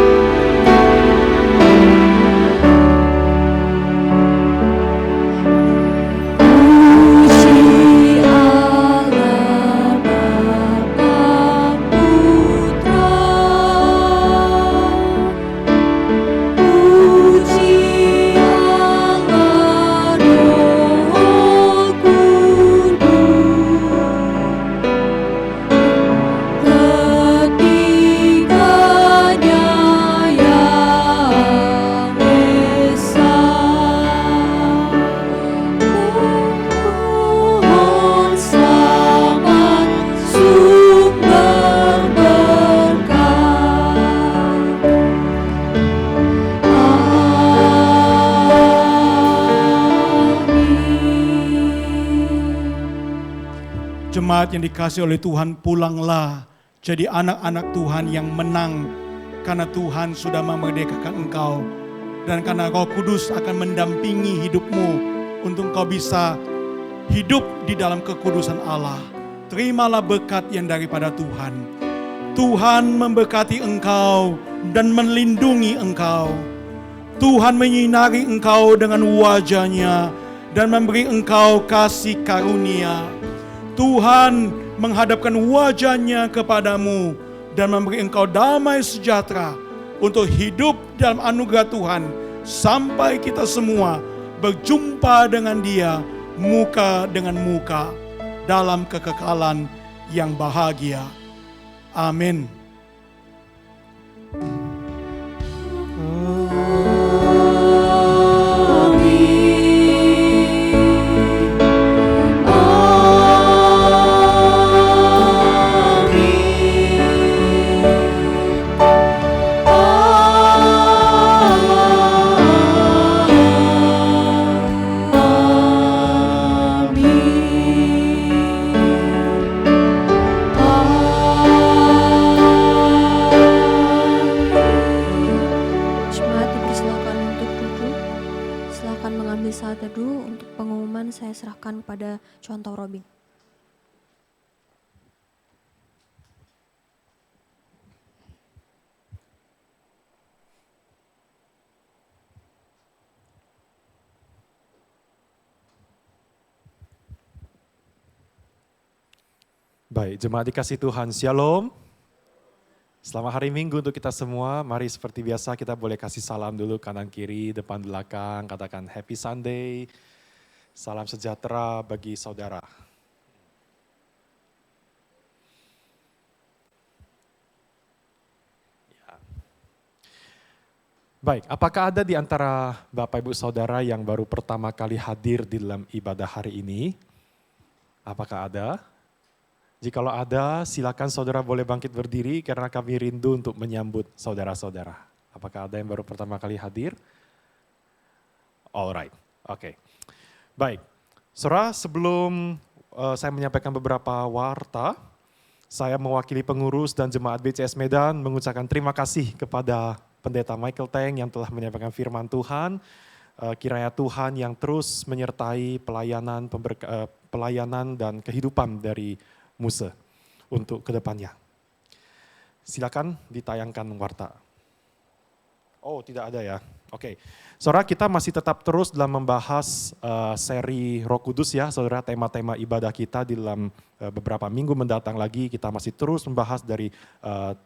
Jemaat yang dikasihi oleh Tuhan, pulanglah jadi anak-anak Tuhan yang menang, karena Tuhan sudah memerdekakan engkau dan karena Roh Kudus akan mendampingi hidupmu untuk engkau bisa hidup di dalam kekudusan Allah. Terimalah berkat yang daripada Tuhan. Tuhan memberkati engkau dan melindungi engkau. Tuhan menyinari engkau dengan wajah-Nya dan memberi engkau kasih karunia. Tuhan menghadapkan wajah-Nya kepadamu dan memberi engkau damai sejahtera untuk hidup dalam anugerah Tuhan sampai kita semua berjumpa dengan Dia muka dengan muka dalam kekekalan yang bahagia. Amin. Saat teduh untuk pengumuman saya serahkan kepada Contoh Robin. Baik, jemaat dikasih Tuhan, Shalom. Selamat hari Minggu untuk kita semua. Mari seperti biasa kita boleh kasih salam dulu kanan kiri, depan belakang. Katakan Happy Sunday, salam sejahtera bagi saudara. Ya. Baik, apakah ada di antara Bapak Ibu Saudara yang baru pertama kali hadir di dalam ibadah hari ini? Apakah ada? Jikalau ada, silakan saudara boleh bangkit berdiri karena kami rindu untuk menyambut saudara-saudara. Apakah ada yang baru pertama kali hadir? Alright, oke. Baik, saudara, sebelum saya menyampaikan beberapa warta, saya mewakili pengurus dan jemaat BCS Medan mengucapkan terima kasih kepada Pendeta Michael Teng yang telah menyampaikan firman Tuhan. Kiranya Tuhan yang terus menyertai pelayanan dan kehidupan dari Musa untuk kedepannya. Silakan ditayangkan warta. Oh, tidak ada ya. Oke. Saudara, kita masih tetap terus dalam membahas seri Roh Kudus ya, saudara, tema-tema ibadah kita di dalam beberapa minggu mendatang lagi. Kita masih terus membahas dari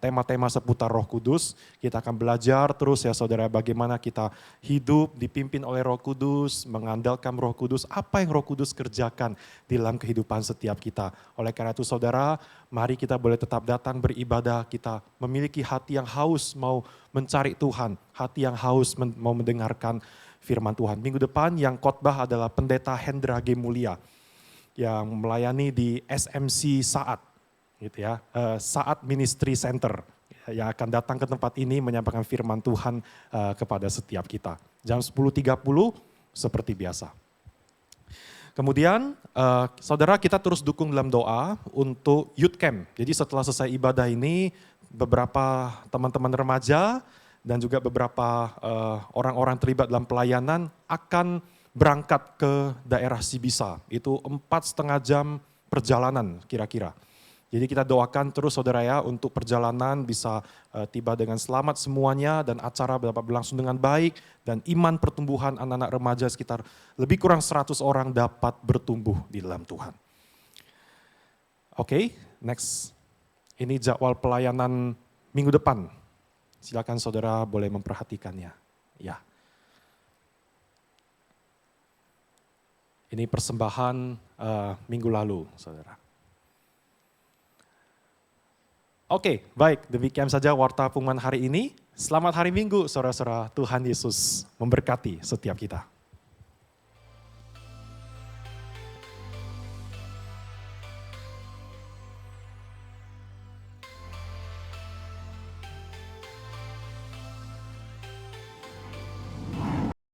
tema-tema seputar Roh Kudus. Kita akan belajar terus ya saudara, bagaimana kita hidup dipimpin oleh Roh Kudus, mengandalkan Roh Kudus, apa yang Roh Kudus kerjakan di dalam kehidupan setiap kita. Oleh karena itu saudara, mari kita boleh tetap datang beribadah, kita memiliki hati yang haus mau mencari Tuhan, hati yang haus mau mendengarkan firman Tuhan. Minggu depan yang khotbah adalah Pendeta Hendra G. Mulia yang melayani di SMC Saat, gitu ya, Saat Ministry Center yang akan datang ke tempat ini menyampaikan firman Tuhan kepada setiap kita. Jam 10.30 seperti biasa. Kemudian saudara, kita terus dukung dalam doa untuk Youth Camp. Jadi setelah selesai ibadah ini, beberapa teman-teman remaja dan juga beberapa orang-orang terlibat dalam pelayanan akan berangkat ke daerah Sibisa. Itu 4,5 jam perjalanan kira-kira. Jadi kita doakan terus saudara ya untuk perjalanan bisa tiba dengan selamat semuanya dan acara dapat berlangsung dengan baik dan iman pertumbuhan anak-anak remaja sekitar lebih kurang 100 orang dapat bertumbuh di dalam Tuhan. Oke, next. Ini jadwal pelayanan minggu depan. Silakan saudara boleh memperhatikannya. Ya. Ini persembahan minggu lalu, saudara. Oke, baik. Demikian saja warta pengumuman hari ini. Selamat hari Minggu, saudara-saudara. Tuhan Yesus memberkati setiap kita.